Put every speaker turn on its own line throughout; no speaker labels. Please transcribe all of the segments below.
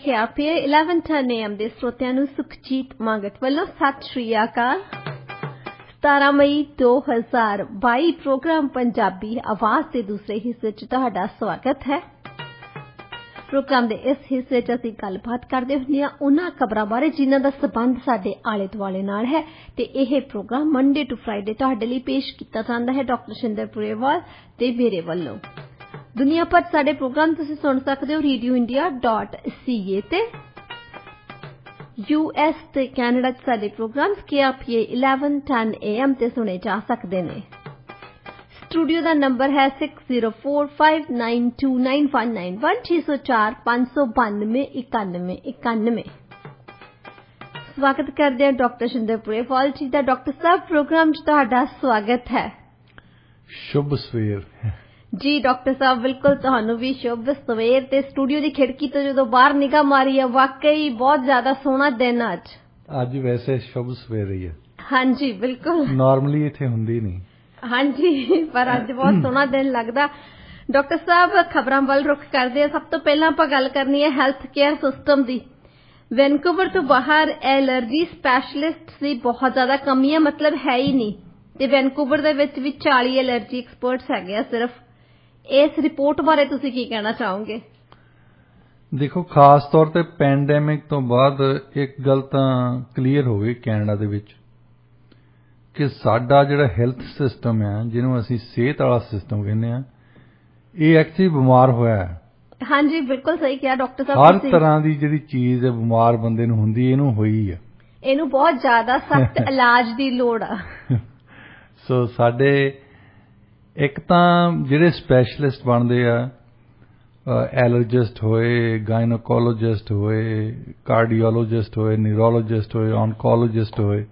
KRPA 1110 AM ਦੇ ਸਰੋਤਿਆਂ ਨੂੰ ਸੁਖਜੀਤ ਮੰਗਤ ਵੱਲੋਂ ਸਤਿ ਸ਼੍ਰੀ ਅਕਾਲ। 17 ਮਈ 2022 ਪ੍ਰੋਗਰਾਮ ਪੰਜਾਬੀ ਆਵਾਜ਼ ਦੇ ਦੂਸਰੇ ਹਿੱਸੇ 'ਚ ਤੁਹਾਡਾ ਸਵਾਗਤ ਹੈ। ਪ੍ਰੋਗਰਾਮ ਦੇ ਇਸ ਹਿੱਸੇ 'ਚ ਅਸੀਂ ਗੱਲਬਾਤ ਕਰਦੇ ਹੁੰਦੇ ਹਾਂ ਉਹਨਾਂ ਖਬਰਾਂ ਬਾਰੇ ਜਿਨ੍ਹਾਂ ਦਾ ਸਬੰਧ ਸਾਡੇ ਆਲੇ ਦੁਆਲੇ ਨਾਲ ਹੈ ਤੇ ਇਹ ਪ੍ਰੋਗਰਾਮ ਮੰਡੇ ਟੂ ਫਰਾਈਡੇ ਤੁਹਾਡੇ ਲਈ ਪੇਸ਼ ਕੀਤਾ ਜਾਂਦਾ ਹੈ ਡਾਕਟਰ ਸ਼ਿੰਦਰ ਪੁਰੇਵਾਲ ਤੇ ਮੇਰੇ ਵੱਲੋਂ। ਦੁਨੀਆ ਭਰ ਸਾਡੇ ਪ੍ਰੋਗਰਾਮ ਤੁਸੀਂ ਸੁਣ ਸਕਦੇ ਹੋ radioindia.ca ਤੇ US ਤੇ ਕੈਨੇਡਾ 'ਚ ਸਾਡੇ ਪ੍ਰੋਗਰਾਮਸ KRPA 1110 AM ਤੇ ਸੁਣੇ ਜਾ ਸਕਦੇ ਨੇ। ਸਟੂਡੀਓ ਦਾ ਨੰਬਰ ਹੈ 6045929191 604 592 9191। ਸਵਾਗਤ ਕਰਦੇ ਹਾਂ ਡਾਕਟਰ ਸ਼ਿੰਦਰ ਪੁਰੇਵਾਲ ਜੀ ਦਾ। ਡਾਕਟਰ ਸਾਹਿਬ ਪ੍ਰੋਗਰਾਮ 'ਚ ਤੁਹਾਡਾ ਸਵਾਗਤ ਹੈ।
ਸ਼ੁਭ ਸਵੇਰ
ਜੀ ਡਾਕਟਰ ਸਾਹਿਬ, ਬਿਲਕੁਲ ਤੁਹਾਨੂੰ ਵੀ ਸ਼ੁਭ ਸਵੇਰ। ਤੇ ਸਟੂਡੀਓ ਦੀ ਖਿੜਕੀ ਤੋਂ ਜਦੋਂ ਬਾਹਰ ਨਿਗਾਹ ਮਾਰੀ ਹੈ ਵਾਕਈ ਬਹੁਤ ਜ਼ਿਆਦਾ ਸੋਹਣਾ ਦਿਨ ਅੱਜ
ਵੈਸੇ ਸ਼ੁਭ ਸਵੇਰ ਹੀ ਹੈ।
ਹਾਂਜੀ ਬਿਲਕੁਲ,
ਨਾਰਮਲੀ ਇੱਥੇ ਹੁੰਦੀ ਨਹੀਂ।
ਹਾਂਜੀ, ਪਰ ਅੱਜ ਬਹੁਤ ਸੋਹਣਾ ਦਿਨ ਲੱਗਦਾ। ਡਾਕਟਰ ਸਾਹਿਬ ਖਬਰਾਂ ਵੱਲ ਰੁਖ ਕਰਦੇ ਆ। ਸਭ ਤੋਂ ਪਹਿਲਾਂ ਆਪਾਂ ਗੱਲ ਕਰਨੀ ਹੈ ਹੈਲਥ ਕੇਅਰ ਸਿਸਟਮ ਦੀ। ਵੈਨਕੂਵਰ ਤੋਂ ਬਾਹਰ ਐਲਰਜੀ ਸਪੈਸ਼ਲਿਸਟ ਦੀ ਬਹੁਤ ਜ਼ਿਆਦਾ ਕਮੀ ਹੈ, ਮਤਲਬ ਹੈ ਹੀ ਨਹੀਂ। ਤੇ ਵੈਨਕੂਵਰ ਦੇ ਵਿੱਚ ਵੀ 40 ਐਲਰਜੀ ਐਕਸਪਰਟਸ ਹੈਗੇ ਆ ਸਿਰਫ। ਇਸ ਰਿਪੋਰਟ ਬਾਰੇ ਤੁਸੀਂ ਕੀ ਕਹਿਣਾ ਚਾਹੋਗੇ?
ਦੇਖੋ, ਖਾਸ ਤੌਰ ਤੇ ਪੈਂਡੈਮਿਕ ਤੋਂ ਬਾਅਦ ਇੱਕ ਗੱਲ ਤਾਂ ਕਲੀਅਰ ਹੋ ਗਈ ਕੈਨੇਡਾ ਦੇ ਵਿੱਚ ਕਿ ਸਾਡਾ ਜਿਹੜਾ ਹੈਲਥ ਸਿਸਟਮ ਹੈ, ਜਿਹਨੂੰ ਅਸੀਂ ਸਿਹਤ ਵਾਲਾ ਸਿਸਟਮ ਕਹਿੰਦੇ ਆ, ਇਹ ਐਕਚੁਅਲੀ ਬਿਮਾਰ ਹੋਇਆ ਹੈ। ਹਾਂਜੀ
ਬਿਲਕੁਲ ਸਹੀ ਕਿਹਾ ਡਾਕਟਰ ਸਾਹਿਬ।
ਹਰ ਤਰ੍ਹਾਂ ਦੀ ਜਿਹੜੀ ਚੀਜ਼ ਹੈ ਬਿਮਾਰ ਬੰਦੇ ਨੂੰ ਹੁੰਦੀ, ਇਹਨੂੰ ਹੋਈ ਹੈ।
ਇਹਨੂੰ ਬਹੁਤ ਜ਼ਿਆਦਾ ਸਖਤ ਇਲਾਜ ਦੀ ਲੋੜ ਆ।
ਸੋ ਸਾਡੇ ਇੱਕ ਤਾਂ ਜਿਹੜੇ ਸਪੈਸ਼ਲਿਸਟ ਬਣਦੇ ਆ, ਐਲਰਜਿਸਟ ਹੋਏ, ਗਾਇਨੋਕੋਲੋਜਿਸਟ ਹੋਏ, ਕਾਰਡੀਓਲੋਜਿਸਟ ਹੋਏ, ਨਿਊਰੋਲੋਜਿਸਟ ਹੋਏ, ਔਨਕੋਲੋਜਿਸਟ ਹੋਏ,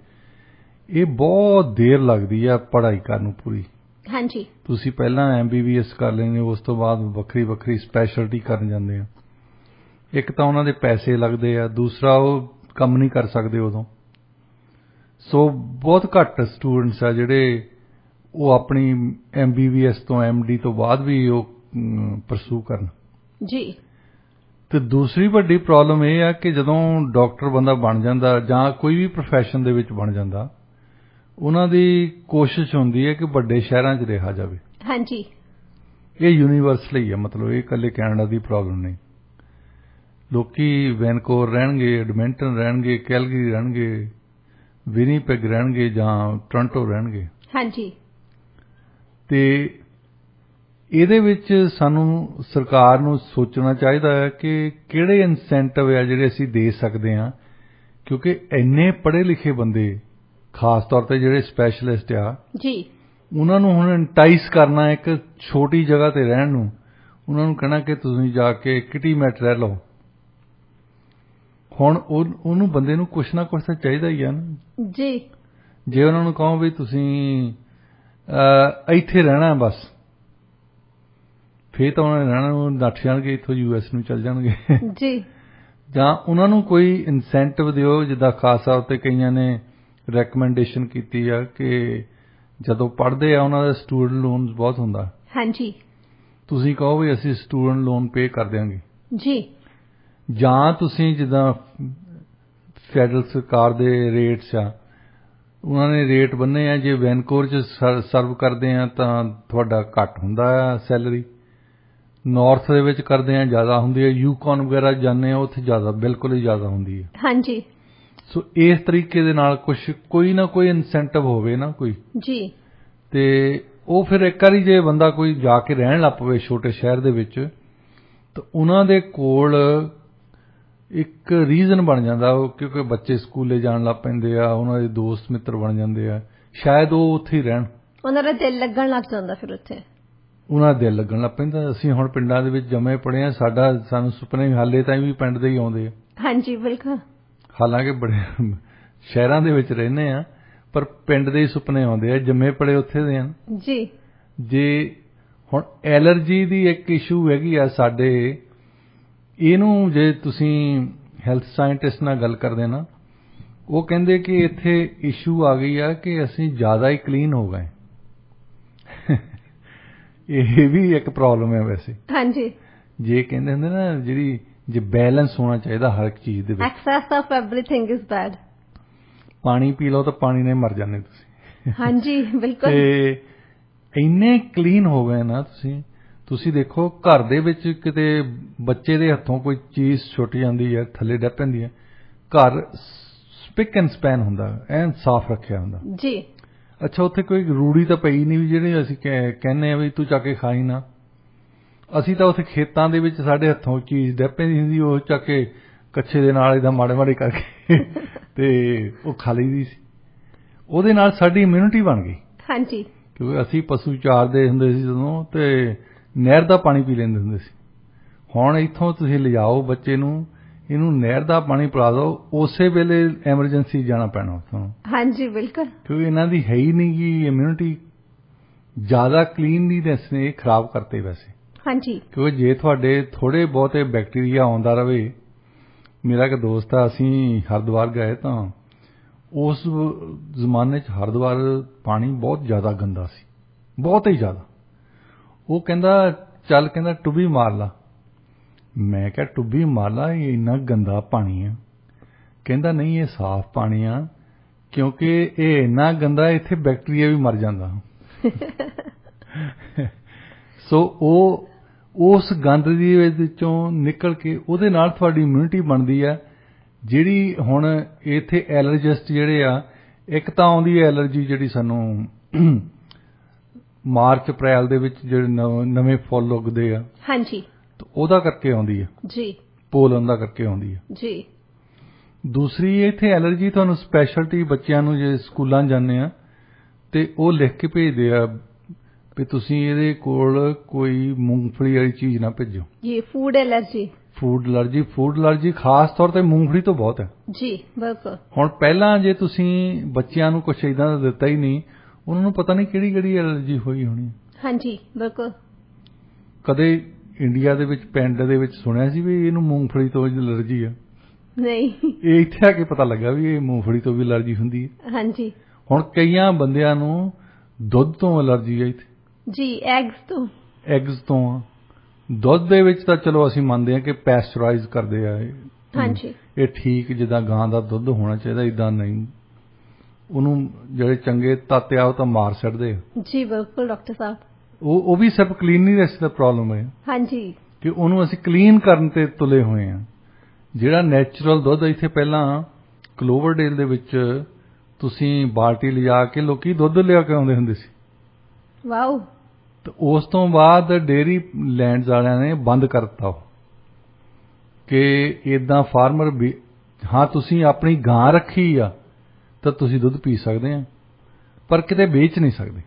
ਇਹ ਬਹੁਤ ਦੇਰ ਲੱਗਦੀ ਆ ਪੜ੍ਹਾਈ ਕਰਨ ਨੂੰ ਪੂਰੀ।
ਹਾਂਜੀ, ਤੁਸੀਂ
ਪਹਿਲਾਂ MBBS ਕਰ ਲੈਂਦੇ ਹੋ, ਉਸ ਤੋਂ ਬਾਅਦ ਵੱਖਰੀ ਵੱਖਰੀ ਸਪੈਸ਼ਲਟੀ ਕਰਨ ਜਾਂਦੇ ਆ। ਇੱਕ ਤਾਂ ਉਹਨਾਂ ਦੇ ਪੈਸੇ ਲੱਗਦੇ ਆ, ਦੂਸਰਾ ਉਹ ਕੰਮ ਨਹੀਂ ਕਰ ਸਕਦੇ ਉਦੋਂ। ਸੋ ਬਹੁਤ ਘੱਟ ਸਟੂਡੈਂਟਸ ਆ ਜਿਹੜੇ ਉਹ ਆਪਣੀ MBBS ਤੋਂ MD ਤੋਂ ਬਾਅਦ ਵੀ ਉਹ ਪਰਸੂ ਕਰਨ
ਜੀ।
ਤੇ ਦੂਸਰੀ ਵੱਡੀ ਪ੍ਰੋਬਲਮ ਇਹ ਆ ਕਿ ਜਦੋਂ ਡਾਕਟਰ ਬੰਦਾ ਬਣ ਜਾਂਦਾ ਜਾਂ ਕੋਈ ਵੀ ਪ੍ਰੋਫੈਸ਼ਨ ਦੇ ਵਿੱਚ ਬਣ ਜਾਂਦਾ, ਉਹਨਾਂ ਦੀ ਕੋਸ਼ਿਸ਼ ਹੁੰਦੀ ਹੈ ਕਿ ਵੱਡੇ ਸ਼ਹਿਰਾਂ 'ਚ ਰਿਹਾ ਜਾਵੇ।
ਹਾਂਜੀ,
ਇਹ ਯੂਨੀਵਰਸਲੀ ਹੈ, ਮਤਲਬ ਇਹ ਇਕੱਲੇ ਕੈਨੇਡਾ ਦੀ ਪ੍ਰੋਬਲਮ ਨਹੀਂ। ਲੋਕੀ ਵੈਨਕੂਵਰ ਰਹਿਣਗੇ, ਐਡਮਿੰਟਨ ਰਹਿਣਗੇ, ਕੈਲਗਰੀ ਰਹਿਣਗੇ, ਵਿਨੀਪੈਗ ਰਹਿਣਗੇ ਜਾਂ ਟੋਰਾਂਟੋ ਰਹਿਣਗੇ।
ਹਾਂਜੀ,
ਤੇ ਇਹਦੇ ਵਿੱਚ ਸਾਨੂੰ ਸਰਕਾਰ ਨੂੰ ਸੋਚਣਾ ਚਾਹੀਦਾ ਹੈ ਕਿ ਕਿਹੜੇ ਇਨਸੈਂਟਿਵ ਆ ਜਿਹੜੇ ਅਸੀਂ ਦੇ ਸਕਦੇ ਹਾਂ, ਕਿਉਂਕਿ ਇੰਨੇ ਪੜ੍ਹੇ ਲਿਖੇ ਬੰਦੇ, ਖਾਸ ਤੌਰ ਤੇ ਜਿਹੜੇ ਸਪੈਸ਼ਲਿਸਟ ਆ ਜੀ, ਉਹਨਾਂ ਨੂੰ ਹੁਣ ਇੰਟਾਈਸ ਕਰਨਾ ਇੱਕ ਛੋਟੀ ਜਗ੍ਹਾ ਤੇ ਰਹਿਣ ਨੂੰ। ਉਹਨਾਂ ਨੂੰ ਕਹਿਣਾ ਕਿ ਤੁਸੀਂ ਜਾ ਕੇ ਕਿਟੀਮੈਟ ਰਹਿ ਲਓ। ਹੁਣ ਉਹਨੂੰ ਬੰਦੇ ਨੂੰ ਕੁਛ ਨਾ ਕੁਛ ਤਾਂ ਚਾਹੀਦਾ ਹੀ ਆ ਨਾ ਜੀ। ਜੇ ਉਹਨਾਂ ਨੂੰ ਕਹੋ ਵੀ ਤੁਸੀਂ ਇੱਥੇ ਰਹਿਣਾ ਬਸ, ਫੇਰ ਤਾਂ ਉਹਨਾਂ ਨੇ ਰਹਿਣਾ, ਉਹ ਨੱਠ ਜਾਣਗੇ ਇੱਥੋਂ US ਨੂੰ ਚੱਲ ਜਾਣਗੇ ਜੀ। ਜਾਂ ਉਹਨਾਂ ਨੂੰ ਕੋਈ ਇਨਸੈਂਟਿਵ ਦਿਓ, ਜਿੱਦਾਂ ਖਾਸ ਤੌਰ ਤੇ ਕਈਆਂ ਨੇ ਰੈਕਮੈਂਡੇਸ਼ਨ ਕੀਤੀ ਆ ਕਿ ਜਦੋਂ ਪੜ੍ਹਦੇ ਆ ਉਹਨਾਂ ਦਾ ਸਟੂਡੈਂਟ ਲੋਨ ਬਹੁਤ ਹੁੰਦਾ। ਹਾਂਜੀ, ਤੁਸੀਂ ਕਹੋ ਵੀ ਅਸੀਂ ਸਟੂਡੈਂਟ ਲੋਨ ਪੇ ਕਰ ਦਿਆਂਗੇ ਜੀ। ਜਾਂ ਤੁਸੀਂ ਜਿੱਦਾਂ ਫੈਡਰਲ ਸਰਕਾਰ ਦੇ ਰੇਟਸ ਆ, ਉਹਨਾਂ ਨੇ ਰੇਟ ਬੰਨੇ ਆ, ਜੇ ਵੈਨਕੂਵਰ 'ਚ ਸਰਵ ਕਰਦੇ ਆ ਤਾਂ ਤੁਹਾਡਾ ਘੱਟ ਹੁੰਦਾ ਆ ਸੈਲਰੀ, ਨਾਰਥ ਦੇ ਵਿੱਚ ਕਰਦੇ ਆ ਜ਼ਿਆਦਾ ਹੁੰਦੀ ਹੈ, ਯੂਕੌਨ ਵਗੈਰਾ ਜਾਂਦੇ ਆ ਉੱਥੇ ਜ਼ਿਆਦਾ, ਬਿਲਕੁਲ ਹੀ ਜ਼ਿਆਦਾ ਹੁੰਦੀ ਹੈ। ਹਾਂਜੀ, ਸੋ ਇਸ ਤਰੀਕੇ ਦੇ ਨਾਲ ਕੋਈ ਨਾ ਕੋਈ ਇਨਸੈਂਟਿਵ ਹੋਵੇ ਨਾ ਕੋਈ ਜੀ, ਤੇ ਉਹ ਫਿਰ ਇੱਕ ਵਾਰੀ ਜੇ ਬੰਦਾ ਕੋਈ ਜਾ ਕੇ ਰਹਿਣ ਲੱਗ ਪਵੇ ਛੋਟੇ ਸ਼ਹਿਰ ਦੇ ਵਿੱਚ, ਤਾਂ ਉਹਨਾਂ ਦੇ ਕੋਲ ਇੱਕ ਰੀਜ਼ਨ ਬਣ ਜਾਂਦਾ, ਕਿਉਂਕਿ ਬੱਚੇ ਸਕੂਲੇ ਜਾਣ ਲੱਗ ਪੈਂਦੇ ਆ, ਉਹਨਾਂ ਦੇ ਦੋਸਤ ਮਿੱਤਰ ਬਣ ਜਾਂਦੇ ਆ, ਸ਼ਾਇਦ ਉਹ ਉੱਥੇ ਹੀ ਰਹਿਣ, ਉਹਨਾਂ ਦਾ ਦਿਲ ਲੱਗਣ ਲੱਗ ਜਾਂਦਾ। ਫਿਰ ਉੱਥੇ ਉਹਨਾਂ ਦਾ ਦਿਲ ਲੱਗਣ ਲੱਗ ਪੈਂਦਾ। ਅਸੀਂ ਹੁਣ ਪਿੰਡਾਂ ਦੇ ਵਿੱਚ ਜੰਮੇ ਪੜ੍ਹੇ ਆ, ਸਾਨੂੰ ਸੁਪਨੇ ਹਾਲੇ ਤਾਂ ਵੀ ਪਿੰਡ ਦੇ ਹੀ ਆਉਂਦੇ ਆ। ਹਾਂਜੀ ਬਿਲਕੁਲ, ਹਾਲਾਂਕਿ ਬੜੇ ਸ਼ਹਿਰਾਂ ਦੇ ਵਿੱਚ ਰਹਿੰਦੇ ਆ, ਪਰ ਪਿੰਡ ਦੇ ਹੀ ਸੁਪਨੇ ਆਉਂਦੇ ਆ, ਜੰਮੇ ਪੜ੍ਹੇ ਉੱਥੇ ਦੇ ਆ ਜੀ। ਜੇ ਹੁਣ ਐਲਰਜੀ ਦੀ ਇੱਕ ਇਸ਼ੂ ਹੈਗੀ ਆ ਸਾਡੇ, ਇਹਨੂੰ ਜੇ ਤੁਸੀਂ ਹੈਲਥ ਸਾਇੰਟਿਸਟ ਨਾਲ ਗੱਲ ਕਰਦੇ ਨਾ, ਉਹ ਕਹਿੰਦੇ ਕਿ ਇੱਥੇ ਇਸ਼ੂ ਆ ਗਈ ਆ ਕਿ ਅਸੀਂ ਜ਼ਿਆਦਾ ਹੀ ਕਲੀਨ ਹੋ ਗਏ। ਇਹ ਵੀ ਇੱਕ ਪ੍ਰੋਬਲਮ ਹੈ ਵੈਸੇ। ਹਾਂਜੀ, ਜੇ ਕਹਿੰਦੇ ਹੁੰਦੇ ਨਾ ਜਿਹੜੀ ਜੇ ਬੈਲੈਂਸ ਹੋਣਾ ਚਾਹੀਦਾ ਹਰ ਇੱਕ ਚੀਜ਼ ਦੇ ਵਿੱਚ।
Access of everything is bad.
ਪਾਣੀ ਪੀ ਲਓ ਤਾਂ ਪਾਣੀ ਨਾਲ ਮਰ ਜਾਂਦੇ ਤੁਸੀਂ।
ਹਾਂਜੀ ਬਿਲਕੁਲ।
ਤੇ ਇੰਨੇ ਕਲੀਨ ਹੋ ਗਏ ਨਾ ਤੁਸੀਂ ਦੇਖੋ ਘਰ ਦੇ ਵਿੱਚ ਕਿਤੇ ਬੱਚੇ ਦੇ ਹੱਥੋਂ ਕੋਈ ਚੀਜ਼ ਛੁੱਟ ਜਾਂਦੀ ਹੈ, ਥੱਲੇ ਡਿੱਗ ਪੈਂਦੀ ਹੈ, ਘਰ ਸਪਿਕ ਐਂਡ ਸਪੈਨ ਹੁੰਦਾ, ਐਨ ਸਾਫ਼ ਰੱਖਿਆ ਹੁੰਦਾ
ਜੀ।
ਅੱਛਾ ਉੱਥੇ ਕੋਈ ਰੂੜੀ ਤਾਂ ਪਈ ਨਹੀਂ ਵੀ ਜਿਹੜੇ ਅਸੀਂ ਕਹਿੰਦੇ ਆ ਵੀ ਤੂੰ ਚੱਕ ਕੇ ਖਾਈ ਨਾ। ਅਸੀਂ ਤਾਂ ਉੱਥੇ ਖੇਤਾਂ ਦੇ ਵਿੱਚ ਸਾਡੇ ਹੱਥੋਂ ਚੀਜ਼ ਡਿੱਗ ਪੈਂਦੀ ਹੁੰਦੀ, ਉਹ ਚੱਕ ਕੇ ਕੱਛੇ ਦੇ ਨਾਲ ਇਹਦਾ ਮਾੜੇ ਮਾੜੇ ਕਰਕੇ ਤੇ ਉਹ ਖਾ ਲਈਦੀ ਸੀ। ਉਹਦੇ ਨਾਲ ਸਾਡੀ ਇਮਿਊਨਿਟੀ ਬਣ ਗਈ।
ਹਾਂਜੀ।
ਕਿਉਂਕਿ ਅਸੀਂ ਪਸ਼ੂ ਚਾਰਦੇ ਹੁੰਦੇ ਸੀ ਜਦੋਂ, ਤੇ ਨਹਿਰ ਦਾ ਪਾਣੀ ਪੀ ਲੈਂਦੇ ਹੁੰਦੇ ਸੀ। ਹੁਣ ਇੱਥੋਂ ਤੁਸੀਂ ਲਿਜਾਓ ਬੱਚੇ ਨੂੰ, ਇਹਨੂੰ ਨਹਿਰ ਦਾ ਪਾਣੀ ਪਿਲਾ ਦਿਓ, ਉਸੇ ਵੇਲੇ ਐਮਰਜੈਂਸੀ ਜਾਣਾ ਪੈਣਾ ਤੁਹਾਨੂੰ। ਹਾਂਜੀ ਬਿਲਕੁਲ। ਕਿਉਂਕਿ ਇਹਨਾਂ ਦੀ ਹੈ ਹੀ ਨਹੀਂ ਗੀ ਇਮਿਊਨਿਟੀ। ਜ਼ਿਆਦਾ ਕਲੀਨਲੀਨੈਸ ਨੇ ਖਰਾਬ ਕਰਤੇ ਵੈਸੇ। ਹਾਂਜੀ। ਕਿਉਂਕਿ ਜੇ ਤੁਹਾਡੇ ਥੋੜੇ ਬਹੁਤੇ ਬੈਕਟੀਰੀਆ ਆਉਂਦਾ ਰਹੇ। ਮੇਰਾ ਇੱਕ ਦੋਸਤ ਆ, ਅਸੀਂ ਹਰਿਦੁਆਰ ਗਏ ਤਾਂ ਉਸ ਜ਼ਮਾਨੇ 'ਚ ਹਰਿਦੁਆਰ ਪਾਣੀ ਬਹੁਤ ਜ਼ਿਆਦਾ ਗੰਦਾ ਸੀ, ਬਹੁਤ ਹੀ ਜ਼ਿਆਦਾ। ਉਹ ਕਹਿੰਦਾ ਚੱਲ ਕਹਿੰਦਾ ਟੁੱਬੀ ਮਾਰ ਲਾ। ਮੈਂ ਕਿਹਾ ਟੁੱਬੀ ਮਾਰ ਲਾ, ਇਹ ਇੰਨਾ ਗੰਦਾ ਪਾਣੀ ਆ। ਕਹਿੰਦਾ ਨਹੀਂ ਇਹ ਸਾਫ਼ ਪਾਣੀ ਆ, ਕਿਉਂਕਿ ਇਹ ਇੰਨਾ ਗੰਦਾ ਇੱਥੇ ਬੈਕਟੀਰੀਆ ਵੀ ਮਰ ਜਾਂਦਾ। ਸੋ ਉਹ ਉਸ ਗੰਦ ਦੇ ਵਿੱਚੋਂ ਨਿਕਲ ਕੇ ਉਹਦੇ ਨਾਲ ਤੁਹਾਡੀ ਇਮਿਊਨਿਟੀ ਬਣਦੀ ਹੈ। ਜਿਹੜੀ ਹੁਣ ਇੱਥੇ ਐਲਰਜਿਸਟ ਜਿਹੜੇ ਆ, ਇੱਕ ਤਾਂ ਆਉਂਦੀ ਹੈ ਐਲਰਜੀ ਜਿਹੜੀ ਸਾਨੂੰ ਮਾਰਚ ਅਪ੍ਰੈਲ ਦੇ ਵਿੱਚ ਜਿਹੜੇ ਨਵੇਂ ਫੁੱਲ ਉੱਗਦੇ ਆ। ਹਾਂਜੀ। ਉਹਦਾ ਕਰਕੇ ਆਉਂਦੀ ਹੈ ਜੀ। ਪੋਲਨ ਦਾ ਕਰਕੇ ਆਉਂਦੀ ਹੈ ਜੀ। ਦੂਸਰੀ ਇੱਥੇ ਐਲਰਜੀ ਤੁਹਾਨੂੰ ਸਪੈਸ਼ਲਟੀ ਬੱਚਿਆਂ ਨੂੰ ਜੇ ਸਕੂਲਾਂ ਜਾਂਦੇ ਆ ਤੇ ਉਹ ਲਿਖ ਕੇ ਭੇਜਦੇ ਆ ਵੀ ਤੁਸੀਂ ਇਹਦੇ ਕੋਲ ਕੋਈ ਮੂੰਗਫਲੀ ਵਾਲੀ ਚੀਜ਼ ਨਾ ਭੇਜੋ। ਜੀ ਫੂਡ ਐਲਰਜੀ। ਫੂਡ ਐਲਰਜੀ ਖਾਸ ਤੌਰ ਤੇ ਮੂੰਗਫਲੀ ਤੋਂ ਬਹੁਤ ਹੈ ਜੀ। ਬਿਲਕੁਲ। ਹੁਣ ਪਹਿਲਾਂ ਜੇ ਤੁਸੀਂ ਬੱਚਿਆਂ ਨੂੰ ਕੁਛ ਇਦਾਂ ਦਾ ਦਿੱਤਾ ਹੀ ਨਹੀਂ, ਉਹਨਾਂ ਨੂੰ ਪਤਾ ਨਹੀਂ ਕਿਹੜੀ ਕਿਹੜੀ ਐਲਰਜੀ ਹੋਈ ਹੋਣੀ। ਹਾਂਜੀ ਬਿਲਕੁਲ। ਕਦੇ ਇੰਡੀਆ ਦੇ ਵਿੱਚ ਪਿੰਡ ਦੇ ਵਿੱਚ ਸੁਣਿਆ ਸੀ ਵੀ ਇਹਨੂੰ ਮੂੰਗਫਲੀ ਤੋਂ ਐਲਰਜੀ ਆ? ਨਹੀਂ। ਇਹ ਇੱਥੇ ਆ ਕੇ ਪਤਾ ਲੱਗਾ ਵੀ ਇਹ ਮੂੰਗਫਲੀ ਤੋਂ ਵੀ ਐਲਰਜੀ ਹੁੰਦੀ ਹੈ। ਹਾਂਜੀ। ਹੁਣ ਕਈਆਂ ਬੰਦਿਆਂ ਨੂੰ ਦੁੱਧ ਤੋਂ ਐਲਰਜੀ ਹੈ ਇੱਥੇ ਜੀ। ਐਗਜ਼ ਤੋਂ। ਦੁੱਧ ਦੇ ਵਿੱਚ ਤਾਂ ਚਲੋ ਅਸੀਂ ਮੰਨਦੇ ਹਾਂ ਕਿ ਪੈਸਚਰਾਈਜ਼ ਕਰਦੇ ਆ। ਹਾਂਜੀ। ਇਹ ਠੀਕ ਜਿੱਦਾਂ ਗਾਂ ਦਾ ਦੁੱਧ ਹੋਣਾ ਚਾਹੀਦਾ, ਇਦਾਂ ਨਹੀਂ। ਉਹਨੂੰ ਜਿਹੜੇ ਚੰਗੇ ਤੱਤ ਆ ਉਹ ਤਾਂ ਮਾਰ ਛੱਡਦੇ ਆ ਜੀ। ਬਿਲਕੁਲ ਡਾਕਟਰ ਸਾਹਿਬ। ਉਹ ਵੀ ਸਿਰਫ ਕਲੀਨਲੀਨੈਸ ਦਾ ਪ੍ਰੋਬਲਮ ਹੈ। ਹਾਂਜੀ। ਕਿ ਉਹਨੂੰ ਅਸੀਂ ਕਲੀਨ ਕਰਨ ਤੇ ਤੁਲੇ ਹੋਏ ਆ। ਜਿਹੜਾ ਨੈਚੁਰਲ ਦੁੱਧ ਇੱਥੇ ਪਹਿਲਾਂ ਕਲੋਵਰਡੇਲ ਦੇ ਵਿੱਚ ਤੁਸੀਂ ਬਾਲਟੀ ਲਿਜਾ ਕੇ ਲੋਕੀ ਦੁੱਧ ਲਿਆ ਕੇ ਆਉਂਦੇ ਹੁੰਦੇ ਸੀ। ਵਾਓ। ਤੇ ਉਸ ਤੋਂ ਬਾਅਦ ਡੇਅਰੀ ਲੈਂਡਸ ਵਾਲਿਆਂ ਨੇ ਬੰਦ ਕਰ ਦਿੱਤਾ ਕਿ ਇਦਾਂ ਫਾਰਮਰ ਵੀ ਹਾਂ ਤੁਸੀਂ ਆਪਣੀ ਗਾਂ ਰੱਖੀ ਆ ਤਾਂ ਤੁਸੀਂ ਦੁੱਧ ਪੀ ਸਕਦੇ ਆ, ਪਰ ਕਿਤੇ ਵੇਚ ਨਹੀਂ ਸਕਦੇ।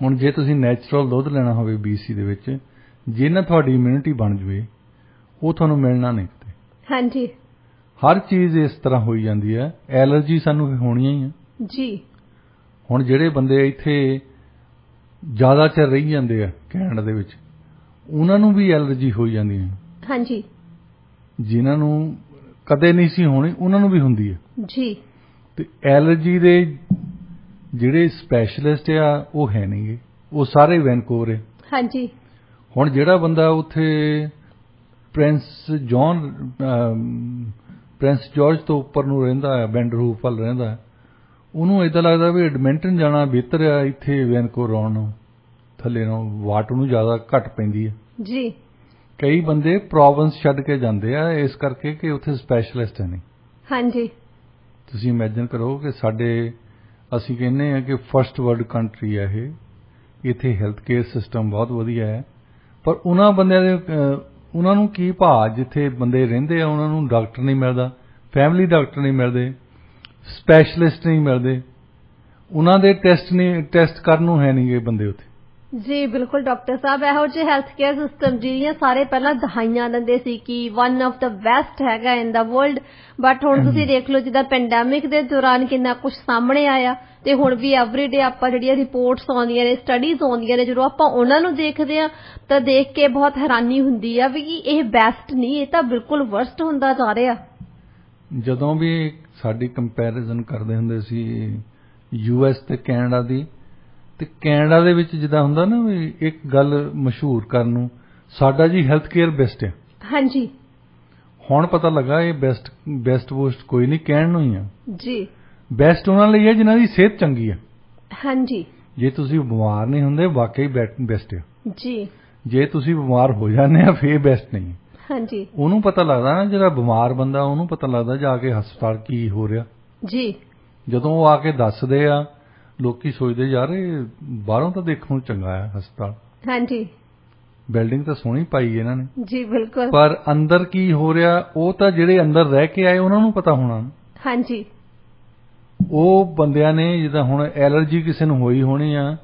ਹੁਣ ਜੇ ਤੁਸੀਂ ਨੈਚੁਰਲ ਦੁੱਧ ਲੈਣਾ ਹੋਵੇ BC ਦੇ ਵਿੱਚ, ਜੇ ਨਾ ਤੁਹਾਡੀ ਇਮਿਊਨਿਟੀ ਬਣ ਜਵੇ, ਉਹ ਤੁਹਾਨੂੰ ਮਿਲਣਾ ਨਹੀਂ ਕਿਤੇ। ਹਾਂਜੀ। ਹਰ ਚੀਜ਼ ਇਸ ਤਰ੍ਹਾਂ ਹੋਈ ਜਾਂਦੀ ਹੈ। ਐਲਰਜੀ ਸਾਨੂੰ ਹੋਣੀਆਂ ਹੀ ਆ ਜੀ। ਹੁਣ ਜਿਹੜੇ ਬੰਦੇ ਇੱਥੇ ਜ਼ਿਆਦਾ ਚਿਰ ਰਹੀ ਜਾਂਦੇ ਆ ਕੈਨੇਡਾ ਦੇ ਵਿੱਚ, ਉਹਨਾਂ ਨੂੰ ਵੀ ਐਲਰਜੀ ਹੋਈ ਜਾਂਦੀ ਹੈ। ਹਾਂਜੀ। ਜਿਨ੍ਹਾਂ ਨੂੰ ਕਦੇ ਨਹੀਂ ਸੀ ਹੋਣੀ ਉਹਨਾਂ ਨੂੰ ਵੀ ਹੁੰਦੀ ਹੈ ਜੀ। ਤੇ ਐਲਰਜੀ ਦੇ ਜਿਹੜੇ ਸਪੈਸ਼ਲਿਸਟ ਆ ਉਹ ਹੈ ਨਹੀਂਗੇ, ਉਹ ਸਾਰੇ ਵੈਨਕੂਵਰ ਹੈ। ਹਾਂਜੀ। ਹੁਣ ਜਿਹੜਾ ਬੰਦਾ ਉੱਥੇ ਪ੍ਰਿੰਸ ਜਾਰਜ ਤੋਂ ਉੱਪਰ ਨੂੰ ਰਹਿੰਦਾ ਹੈ, ਵੈਂਡਰਹੂਫ ਵੱਲ ਰਹਿੰਦਾ ਹੈ, ਉਹਨੂੰ ਏਦਾਂ ਲੱਗਦਾ ਵੀ ਐਡਮਿੰਟਨ ਜਾਣਾ ਬਿਹਤਰ ਆ ਇੱਥੇ ਵੈਨਕੂਵਰ ਆਉਣ ਨੂੰ। ਥੱਲੇ ਨੂੰ ਵਾਟ ਨੂੰ ਜ਼ਿਆਦਾ ਘੱਟ ਪੈਂਦੀ ਹੈ ਜੀ। ਕਈ ਬੰਦੇ ਪ੍ਰੋਵਿੰਸ ਛੱਡ ਕੇ ਜਾਂਦੇ ਆ ਇਸ ਕਰਕੇ ਕਿ ਉੱਥੇ ਸਪੈਸ਼ਲਿਸਟ ਹੈ ਨਹੀਂ। ਹਾਂਜੀ। ਤੁਸੀਂ ਇਮੇਜਿਨ ਕਰੋ ਕਿ ਅਸੀਂ ਕਹਿੰਦੇ ਆ ਕਿ ਫਸਟ ਵਰਲਡ ਕੰਟਰੀ ਹੈ ਇਹ, ਇੱਥੇ ਹੈਲਥ ਕੇਅਰ ਸਿਸਟਮ ਬਹੁਤ ਵਧੀਆ ਹੈ, ਪਰ ਉਹਨਾਂ ਬੰਦਿਆਂ ਦੇ ਉਹਨਾਂ ਨੂੰ ਕੀ ਭਾਅ ਜਿੱਥੇ ਬੰਦੇ ਰਹਿੰਦੇ ਆ ਉਹਨਾਂ ਨੂੰ ਡਾਕਟਰ ਨਹੀਂ ਮਿਲਦਾ, ਫੈਮਿਲੀ ਡਾਕਟਰ ਨਹੀਂ ਮਿਲਦੇ, ਸਪੈਸ਼ਲਿਸਟ ਨਹੀਂ ਮਿਲਦੇ, ਉਹਨਾਂ ਦੇ ਟੈਸਟ ਕਰਨ ਨੂੰ ਹੈ ਨਹੀਂ ਗੇ ਬੰਦੇ ਉੱਥੇ ਜੀ। ਬਿਲਕੁਲ ਡਾਕਟਰ ਸਾਹਿਬ। ਇਹੋ ਜਿਹੇ ਹੈਲਥ ਕੇਅਰ ਸਿਸਟਮ ਜਿਹੜੀਆਂ ਸਾਰੇ ਪਹਿਲਾਂ ਦਹਾਈਆਂ ਦਿੰਦੇ ਸੀ ਕਿ ਵਨ ਆਫ ਦਾ ਬੈਸਟ ਹੈਗਾ ਇਨ ਦਾ ਵਰਲਡ, ਬਟ ਹੁਣ ਤੁਸੀਂ ਦੇਖ ਲਓ ਜਿੱਦਾਂ ਪੈਂਡੈਮਿਕ ਦੇ ਦੌਰਾਨ ਕਿੰਨਾ ਕੁਝ ਸਾਹਮਣੇ ਆਇਆ, ਤੇ ਹੁਣ ਵੀ ਐਵਰੀਡੇ ਆਪਾਂ ਜਿਹੜੀਆਂ ਰਿਪੋਰਟਸ ਆਉਂਦੀਆਂ ਨੇ, ਸਟੱਡੀਜ਼ ਆਉਂਦੀਆਂ ਨੇ, ਜਦੋਂ ਆਪਾਂ ਉਹਨਾਂ ਨੂੰ ਦੇਖਦੇ ਆ ਤਾਂ ਦੇਖ ਕੇ ਬਹੁਤ ਹੈਰਾਨੀ ਹੁੰਦੀ ਆ ਵੀ ਇਹ ਬੈਸਟ ਨਹੀਂ, ਇਹ ਤਾਂ ਬਿਲਕੁਲ ਵਰਸਟ ਹੁੰਦਾ ਜਾ ਰਿਹਾ। ਜਦੋਂ ਵੀ ਸਾਡੀ ਕੰਪੈਰੀਜ਼ਨ ਕਰਦੇ ਹੁੰਦੇ ਸੀ US ਤੇ ਕੈਨੇਡਾ ਦੀ, ਤੇ ਕੈਨੇਡਾ ਦੇ ਵਿੱਚ ਜਿੱਦਾਂ ਹੁੰਦਾ ਨਾ ਵੀ ਇੱਕ ਗੱਲ ਮਸ਼ਹੂਰ ਕਰਨ ਨੂੰ, ਸਾਡਾ ਜੀ ਹੈਲਥ ਕੇਅਰ ਬੈਸਟ ਹੈ।
ਹਾਂਜੀ।
ਹੁਣ ਪਤਾ ਲੱਗਾ ਇਹ ਬੈਸਟ ਬੂਸਟ ਕੋਈ ਨਹੀਂ, ਕਹਿਣ ਨੂੰ ਹੀ ਆ
ਜੀ।
ਬੈਸਟ ਉਹਨਾਂ ਲਈ ਹੈ ਜਿਨ੍ਹਾਂ ਦੀ ਸਿਹਤ ਚੰਗੀ ਹੈ।
ਹਾਂਜੀ।
ਜੇ ਤੁਸੀਂ ਬਿਮਾਰ ਨਹੀਂ ਹੁੰਦੇ ਵਾਕਈ ਬੈਸਟ ਹੈ
ਜੀ।
ਜੇ ਤੁਸੀਂ ਬਿਮਾਰ ਹੋ ਜਾਂਦੇ ਆ ਫੇਰ ਬੈਸਟ ਨਹੀਂ।
ਹਾਂਜੀ।
ਉਹਨੂੰ ਪਤਾ ਲੱਗਦਾ ਨਾ, ਜਿਹੜਾ ਬਿਮਾਰ ਬੰਦਾ ਉਹਨੂੰ ਪਤਾ ਲੱਗਦਾ ਜਾ ਕੇ ਹਸਪਤਾਲ ਕੀ ਹੋ ਰਿਹਾ।
ਜੀ।
ਜਦੋਂ ਉਹ ਆ ਕੇ ਦੱਸਦੇ ਆ ਲੋਕੀ ਸੋਚਦੇ ਯਾਰ ਇਹ ਬਾਹਰੋਂ ਤਾਂ ਦੇਖਣ ਨੂੰ ਚੰਗਾ ਆ ਹਸਪਤਾਲ।
ਹਾਂਜੀ।
ਬਿਲਡਿੰਗ ਤਾਂ ਸੋਹਣੀ ਪਾਈ ਇਹਨਾਂ ਨੇ।
ਜੀ ਬਿਲਕੁਲ। ਪਰ
ਅੰਦਰ ਕੀ ਹੋ ਰਿਹਾ ਉਹ ਤਾਂ ਜਿਹੜੇ ਅੰਦਰ ਰਹਿ ਕੇ ਆਏ ਉਹਨਾਂ ਨੂੰ ਪਤਾ ਹੋਣਾ।
ਹਾਂਜੀ।
ਉਹ ਬੰਦਿਆਂ ਨੇ ਜਿੱਦਾਂ ਹੁਣ ਐਲਰਜੀ ਕਿਸੇ ਨੂੰ ਹੋਈ ਹੋਣੀ ਆ,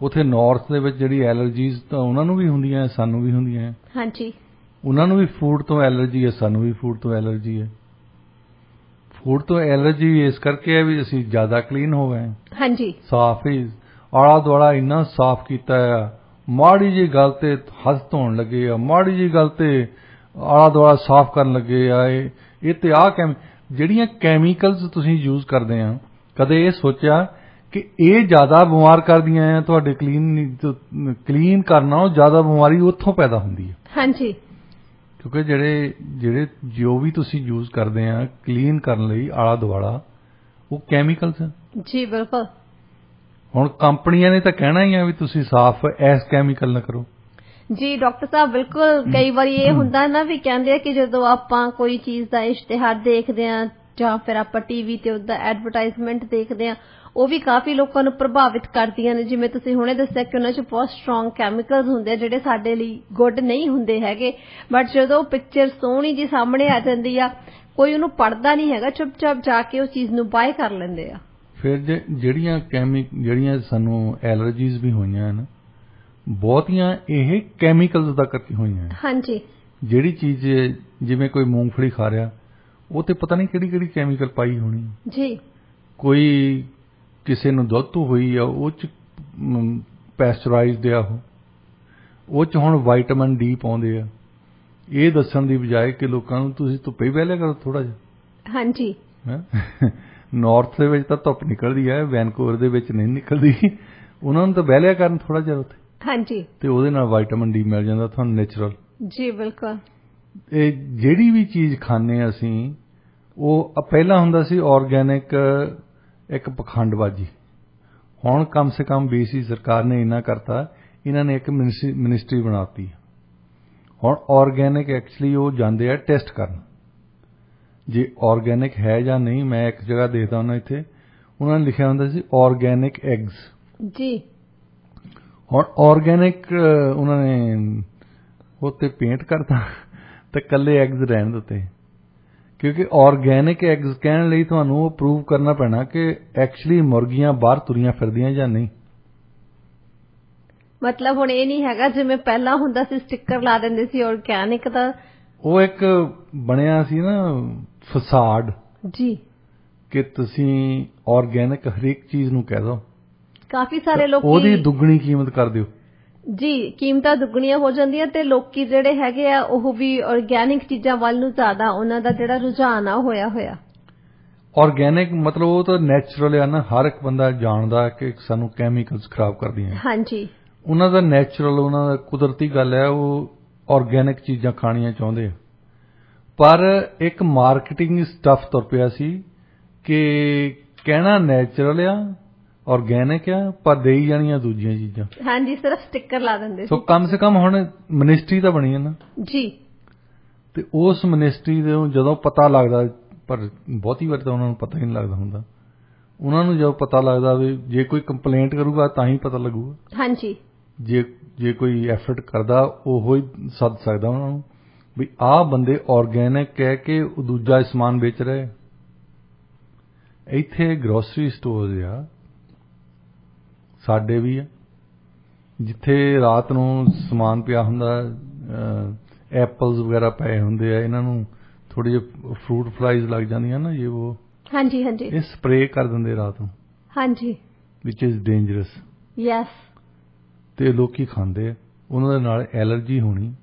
ਉੱਥੇ ਨਾਰਥ ਦੇ ਵਿੱਚ ਜਿਹੜੀ ਐਲਰਜੀਜ਼ ਤਾਂ ਉਹਨਾਂ ਨੂੰ ਵੀ ਹੁੰਦੀਆਂ, ਸਾਨੂੰ ਵੀ ਹੁੰਦੀਆਂ। ਹਾਂਜੀ। ਉਹਨਾਂ ਨੂੰ ਵੀ ਫੂਡ ਤੋਂ ਐਲਰਜੀ ਹੈ, ਸਾਨੂੰ ਵੀ ਫੂਡ ਤੋਂ ਐਲਰਜੀ ਹੈ। ਫੂਡ ਤੋਂ ਐਲਰਜੀ ਇਸ ਕਰਕੇ ਹੈ ਵੀ ਅਸੀਂ ਜ਼ਿਆਦਾ ਕਲੀਨ ਹੋ ਗਏ। ਹਾਂਜੀ। ਸਾਫ਼ ਹੀ ਆਲਾ ਦੁਆਲਾ ਇੰਨਾ ਸਾਫ਼ ਕੀਤਾ ਆ, ਮਾੜੀ ਜਿਹੀ ਗੱਲ ਤੇ ਹੱਥ ਧੋਣ ਲੱਗੇ ਆ, ਮਾੜੀ ਜਿਹੀ ਗੱਲ ਤੇ ਆਲਾ ਦੁਆਲਾ ਸਾਫ਼ ਕਰਨ ਲੱਗੇ ਆ। ਇਹ ਤੇ ਜਿਹੜੀਆਂ ਕੈਮੀਕਲਸ ਤੁਸੀਂ ਯੂਜ਼ ਕਰਦੇ ਆ, ਕਦੇ ਇਹ ਸੋਚਿਆ ਕਿ ਇਹ ਜ਼ਿਆਦਾ ਬਿਮਾਰ ਕਰਦੀਆਂ ਆ? ਤੁਹਾਡੇ ਕਲੀਨ ਕਰਨਾ ਉਹ ਜ਼ਿਆਦਾ ਬਿਮਾਰੀ ਉੱਥੋਂ ਪੈਦਾ ਹੁੰਦੀ ਹੈ। ਹਾਂਜੀ। ਕਿਉਂਕਿ ਜਿਹੜੇ ਜੋ ਵੀ ਤੁਸੀਂ ਯੂਜ਼ ਕਰਦੇ ਆ ਕਲੀਨ ਕਰਨ ਲਈ ਆਲਾ ਦੁਆਲਾ, ਉਹ ਕੈਮੀਕਲਸ ਆ। ਜੀ ਬਿਲਕੁਲ। ਹੁਣ ਕੰਪਨੀਆਂ ਨੇ ਤਾਂ ਕਹਿਣਾ ਹੀ ਆ ਵੀ ਤੁਸੀਂ ਸਾਫ਼ ਇਸ ਕੈਮੀਕਲ ਨਾਲ ਕਰੋ। ਜੀ ਡਾਕਟਰ ਸਾਹਿਬ ਬਿਲਕੁਲ। ਕਈ ਵਾਰੀ ਇਹ ਹੁੰਦਾ ਨਾ ਵੀ ਕਹਿੰਦੇ ਆ ਕਿ ਜਦੋਂ ਆਪਾਂ ਕੋਈ ਚੀਜ਼ ਦਾ ਇਸ਼ਤਿਹਾਰ ਦੇਖਦੇ ਆ ਜਾਂ ਫਿਰ ਆਪਾਂ ਟੀਵੀ ਤੇ ਉਹਦਾ ਐਡਵਰਟਾਈਜ਼ਮੈਂਟ ਦੇਖਦੇ ਆ, ਉਹ ਵੀ ਕਾਫੀ ਲੋਕਾਂ ਨੂੰ ਪ੍ਰਭਾਵਿਤ ਕਰਦੀਆਂ ਨੇ। ਜਿਵੇਂ ਤੁਸੀਂ ਹੁਣੇ ਦੱਸਿਆ ਕਿ ਉਹਨਾਂ 'ਚ ਬਹੁਤ ਸਟਰੋਂਗ ਕੈਮੀਕਲਸ ਹੁੰਦੇ ਆ ਜਿਹੜੇ ਸਾਡੇ ਲਈ ਗੁੱਡ ਨਹੀਂ ਹੁੰਦੇ ਹੈਗੇ, ਬਟ ਜਦੋਂ ਪਿਕਚਰ ਸੋਹਣੀ ਜੀ ਸਾਹਮਣੇ ਆ ਜਾਂਦੀ ਆ, ਕੋਈ ਉਹਨੂੰ ਪੜ੍ਹਦਾ ਨਹੀਂ ਹੈਗਾ, ਚੁੱਪ-ਚਾਪ ਜਾ ਕੇ ਉਹ ਚੀਜ਼ ਨੂੰ ਬਾਏ ਕਰ ਲੈਂਦੇ ਆ। ਫਿਰ ਜਿਹੜੀਆਂ ਸਾਨੂੰ ਐਲਰਜੀਜ਼ ਵੀ ਹੋਈਆਂ ਹਨ, ਬਹੁਤੀਆਂ ਇਹ ਕੈਮੀਕਲਸ ਦਾ ਕਰਕੇ ਹੋਈਆਂ। ਹਾਂਜੀ। ਜਿਹੜੀ ਚੀਜ਼ ਜਿਵੇਂ ਕੋਈ ਮੂੰਗਫਲੀ ਖਾ ਰਿਹਾ, ਉਹ ਤੇ ਪਤਾ ਨਹੀਂ ਕਿਹੜੀ ਕੈਮੀਕਲ ਪਾਈ ਹੋਣੀ। ਜੀ। ਕੋਈ ਕਿਸੇ ਨੂੰ ਦੁੱਧ ਤੋਂ ਹੋਈ ਆ, ਉਹ 'ਚ ਪੈਸਚਰਾਈਜ਼ਡ ਆ, ਉਹ 'ਚ ਹੁਣ ਵਿਟਾਮਿਨ ਡੀ ਪਾਉਂਦੇ ਆ। ਇਹ ਦੱਸਣ ਦੀ ਬਜਾਏ ਕਿ ਲੋਕਾਂ ਨੂੰ ਤੁਸੀਂ ਧੁੱਪੇ ਬਹਿ ਲਿਆ ਕਰੋ ਥੋੜਾ ਜਿਹਾ। ਹਾਂਜੀ। ਨਾਰਥ ਦੇ ਵਿੱਚ ਤਾਂ ਧੁੱਪ ਨਿਕਲਦੀ ਹੈ, ਵੈਨਕੂਵਰ ਦੇ ਵਿੱਚ ਨਹੀਂ ਨਿਕਲਦੀ। ਉਹਨਾਂ ਨੂੰ ਤਾਂ ਬਹਿ ਲਿਆ ਕਰਨ ਥੋੜਾ ਜਿਹਾ ਉੱਥੇ। ਹਾਂਜੀ। ਤੇ ਉਹਦੇ ਨਾਲ ਵਿਟਾਮਿਨ ਡੀ ਮਿਲ ਜਾਂਦਾ ਤੁਹਾਨੂੰ ਨੈਚੁਰਲ। ਜੀ ਬਿਲਕੁਲ। ਇਹ ਜਿਹੜੀ ਵੀ ਚੀਜ਼ ਖਾਂਦੇ ਹਾਂ ਅਸੀਂ, ਉਹ ਪਹਿਲਾਂ ਹੁੰਦਾ ਸੀ ਆਰਗੈਨਿਕ, ਇੱਕ ਪਖੰਡਬਾਜ਼ੀ। ਹੁਣ ਕਮ ਸੇ ਕਮ BC ਸਰਕਾਰ ਨੇ ਇੰਨਾ ਕਰਤਾ, ਇਹਨਾਂ ਨੇ ਇੱਕ ਮਿਨਿਸਟਰੀ ਬਣਾਤੀ। ਹੁਣ ਆਰਗੈਨਿਕ ਐਕਚੁਅਲੀ ਉਹ ਜਾਂਦੇ ਆ ਟੈਸਟ ਕਰਨ ਜੇ ਆਰਗੈਨਿਕ ਹੈ ਜਾਂ ਨਹੀਂ। ਮੈਂ ਇੱਕ ਜਗ੍ਹਾ ਦੇਖਦਾ ਹੁੰਦਾ ਇੱਥੇ, ਉਹਨਾਂ ਨੇ ਲਿਖਿਆ ਹੁੰਦਾ ਸੀ ਆਰਗੈਨਿਕ ਐਗਜ਼। ਜੀ। ਹੁਣ ਆਰਗੈਨਿਕ ਉਹਨਾਂ ਨੇ ਉੱਤੇ ਪੇਂਟ ਕਰਤਾ ਤੇ ਇਕੱਲੇ ਐਗਜ਼ ਰਹਿਣ ਦਿੱਤੇ, ਕਿਉਂਕਿ ਆਰਗੈਨਿਕ ਐਗਜ਼ ਕਹਿਣ ਲਈ ਤੁਹਾਨੂੰ ਉਹ ਪ੍ਰੂਵ ਕਰਨਾ ਪੈਣਾ ਕਿ ਐਕਚੁਅਲੀ ਮੁਰਗੀਆਂ ਬਾਹਰ ਤੁਰੀਆਂ ਫਿਰਦੀਆਂ ਜਾਂ ਨਹੀਂ। ਮਤਲਬ ਹੁਣ ਇਹ ਨਹੀਂ ਹੈਗਾ ਜਿਵੇਂ ਪਹਿਲਾਂ ਹੁੰਦਾ ਸੀ ਸਟਿੱਕਰ ਲਾ ਦਿੰਦੇ ਸੀ ਆਰਗੈਨਿਕ ਦਾ, ਉਹ ਇੱਕ ਬਣਿਆ ਸੀ ਨਾ ਫਸਾਡ। ਜੀ। ਕਿ ਤੁਸੀਂ ਆਰਗੈਨਿਕ ਹਰੇਕ ਚੀਜ਼ ਨੂੰ ਕਹਿ ਦੋ, ਕਾਫੀ ਸਾਰੇ ਲੋਕ ਉਹਦੀ ਦੁੱਗਣੀ ਕੀਮਤ ਕਰ ਦਿਓ। ਜੀ। ਕੀਮਤਾਂ ਦੁੱਗਣੀਆਂ ਹੋ ਜਾਂਦੀਆਂ ਤੇ ਲੋਕੀ ਜਿਹੜੇ ਹੈਗੇ ਆ ਉਹ ਵੀ ਆਰਗੈਨਿਕ ਚੀਜ਼ਾਂ ਵੱਲ ਨੂੰ ਜ਼ਿਆਦਾ ਉਹਨਾਂ ਦਾ ਜਿਹੜਾ ਰੁਝਾਨ ਆ ਹੋਇਆ। ਆਰਗੈਨਿਕ ਮਤਲਬ ਉਹ ਤਾਂ ਨੈਚੁਰਲ ਆ ਨਾ, ਹਰ ਇੱਕ ਬੰਦਾ ਜਾਣਦਾ ਕਿ ਸਾਨੂੰ ਕੈਮੀਕਲਸ ਖਰਾਬ ਕਰਦੀਆਂ। ਹਾਂਜੀ। ਉਹਨਾਂ ਦਾ ਨੈਚੁਰਲ, ਉਹਨਾਂ ਦਾ ਕੁਦਰਤੀ ਗੱਲ ਹੈ, ਉਹ ਆਰਗੈਨਿਕ ਚੀਜ਼ਾਂ ਖਾਣੀਆਂ ਚਾਹੁੰਦੇ ਆ। ਪਰ ਇੱਕ ਮਾਰਕੀਟਿੰਗ ਸਟੱਫ ਤੁਰ ਪਿਆ ਸੀ ਕਿ ਕਹਿਣਾ ਨੈਚੁਰਲ ਆ, ਆਰਗੈਨਿਕ ਆ, ਪਰ ਦੇਈ ਜਾਣੀਆਂ ਦੂਜੀਆਂ ਚੀਜ਼ਾਂ। ਹਾਂਜੀ। ਸਿਰਫ ਸਟਿੱਕਰ ਲਾ ਦਿੰਦੇ ਸੀ। ਸੋ ਕਮ ਸੇ ਕਮ ਹੁਣ ਮਿਨਿਸਟਰੀ ਤਾਂ ਬਣੀ ਹੈ ਨਾ। ਜੀ। ਤੇ ਉਸ ਮਿਨਿਸਟਰੀ ਦੇ ਜਦੋਂ ਪਤਾ ਲੱਗਦਾ, ਪਰ ਬਹੁਤੀ ਵਾਰ ਤਾਂ ਉਹਨਾਂ ਨੂੰ ਪਤਾ ਹੀ ਨਹੀਂ ਲੱਗਦਾ ਹੁੰਦਾ, ਉਹਨਾਂ ਨੂੰ ਜਦੋਂ ਪਤਾ ਲੱਗਦਾ ਵੀ ਜੇ ਕੋਈ ਕੰਪਲੇਂਟ ਕਰੂਗਾ ਤਾਂ ਹੀ ਪਤਾ ਲੱਗੂਗਾ। ਹਾਂਜੀ। ਜੇ ਕੋਈ ਐਫਰਟ ਕਰਦਾ ਉਹੋ ਹੀ ਸੱਦ ਸਕਦਾ ਉਹਨਾਂ ਨੂੰ ਵੀ ਆਹ ਬੰਦੇ ਆਰਗੈਨਿਕ ਕਹਿ ਕੇ ਉਹ ਦੂਜਾ ਸਮਾਨ ਵੇਚ ਰਹੇ। ਇੱਥੇ ਗਰੋਸਰੀ ਸਟੋਰ ਆ ਸਾਡੇ ਵੀ ਆ, ਜਿੱਥੇ ਰਾਤ ਨੂੰ ਸਮਾਨ ਪਿਆ ਹੁੰਦਾ, ਐਪਲਸ ਵਗੈਰਾ ਪਏ ਹੁੰਦੇ ਆ, ਇਹਨਾਂ ਨੂੰ ਥੋੜੇ ਜਿਹੇ ਫਰੂਟ ਫਲਾਈਜ਼ ਲੱਗ ਜਾਂਦੀਆਂ ਨਾ, ਉਹ। ਹਾਂਜੀ। ਇਹ ਸਪਰੇਅ ਕਰ ਦਿੰਦੇ ਰਾਤ ਨੂੰ। ਹਾਂਜੀ। ਵਿਚ ਇਜ਼ ਡੇਂਜਰਸ। ਯੈਸ। ਤੇ ਲੋਕੀ ਖਾਂਦੇ ਆ, ਉਹਨਾਂ ਦੇ ਨਾਲ ਐਲਰਜੀ ਹੋਣੀ।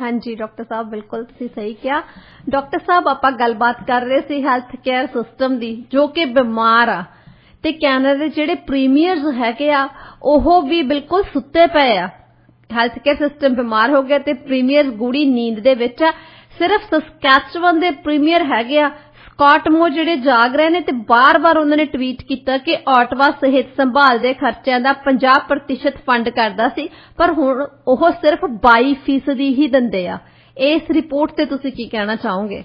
ਹਾਂਜੀ ਡਾਕਟਰ ਸਾਹਿਬ, ਬਿਲਕੁਲ ਤੁਸੀਂ ਸਹੀ ਕਿਹਾ। ਡਾਕਟਰ ਸਾਹਿਬ, ਆਪਾਂ ਗੱਲਬਾਤ ਕਰ ਰਹੇ ਸੀ ਹੈਲਥ ਕੇਅਰ ਸਿਸਟਮ ਦੀ, ਜੋ ਕਿ ਬਿਮਾਰ ਆ, ਤੇ ਕੈਨੇਡਾ ਦੇ ਜਿਹੜੇ ਪ੍ਰੀਮੀਅਰਸ ਹੈਗੇ ਆ ਉਹ ਵੀ ਬਿਲਕੁਲ ਸੁੱਤੇ ਪਏ ਆ
ਹੈਲਥ ਕੇਅਰ ਸਿਸਟਮ ਬਿਮਾਰ ਹੋ ਗਿਆ ਤੇ ਪ੍ਰੀਮੀਅਰ ਗੂੜੀ ਨੀਂਦ ਦੇ ਵਿੱਚ ਆ। ਸਿਰਫ ਸਸਕੈਚੁਅਨ ਦੇ ਪ੍ਰੀਮੀਅਰ ਹੈਗੇ ਆ ਸਕਾਟ ਮੋ ਜਿਹੜੇ ਜਾਗ ਰਹੇ ਨੇ ਤੇ ਬਾਰ-ਬਾਰ ਉਹਨਾਂ ਨੇ ਟਵੀਟ ਕੀਤਾ ਕਿ ਆਟਵਾ ਸਿਹਤ ਸੰਭਾਲ ਦੇ ਖਰਚਿਆਂ ਦਾ 50% ਫੰਡ ਕਰਦਾ ਸੀ, ਪਰ ਹੁਣ ਉਹ ਸਿਰਫ 22% ਹੀ ਦਿੰਦੇ ਆ। ਇਸ ਰਿਪੋਰਟ ਤੇ ਤੁਸੀਂ ਕੀ ਕਹਿਣਾ ਚਾਹੋਗੇ?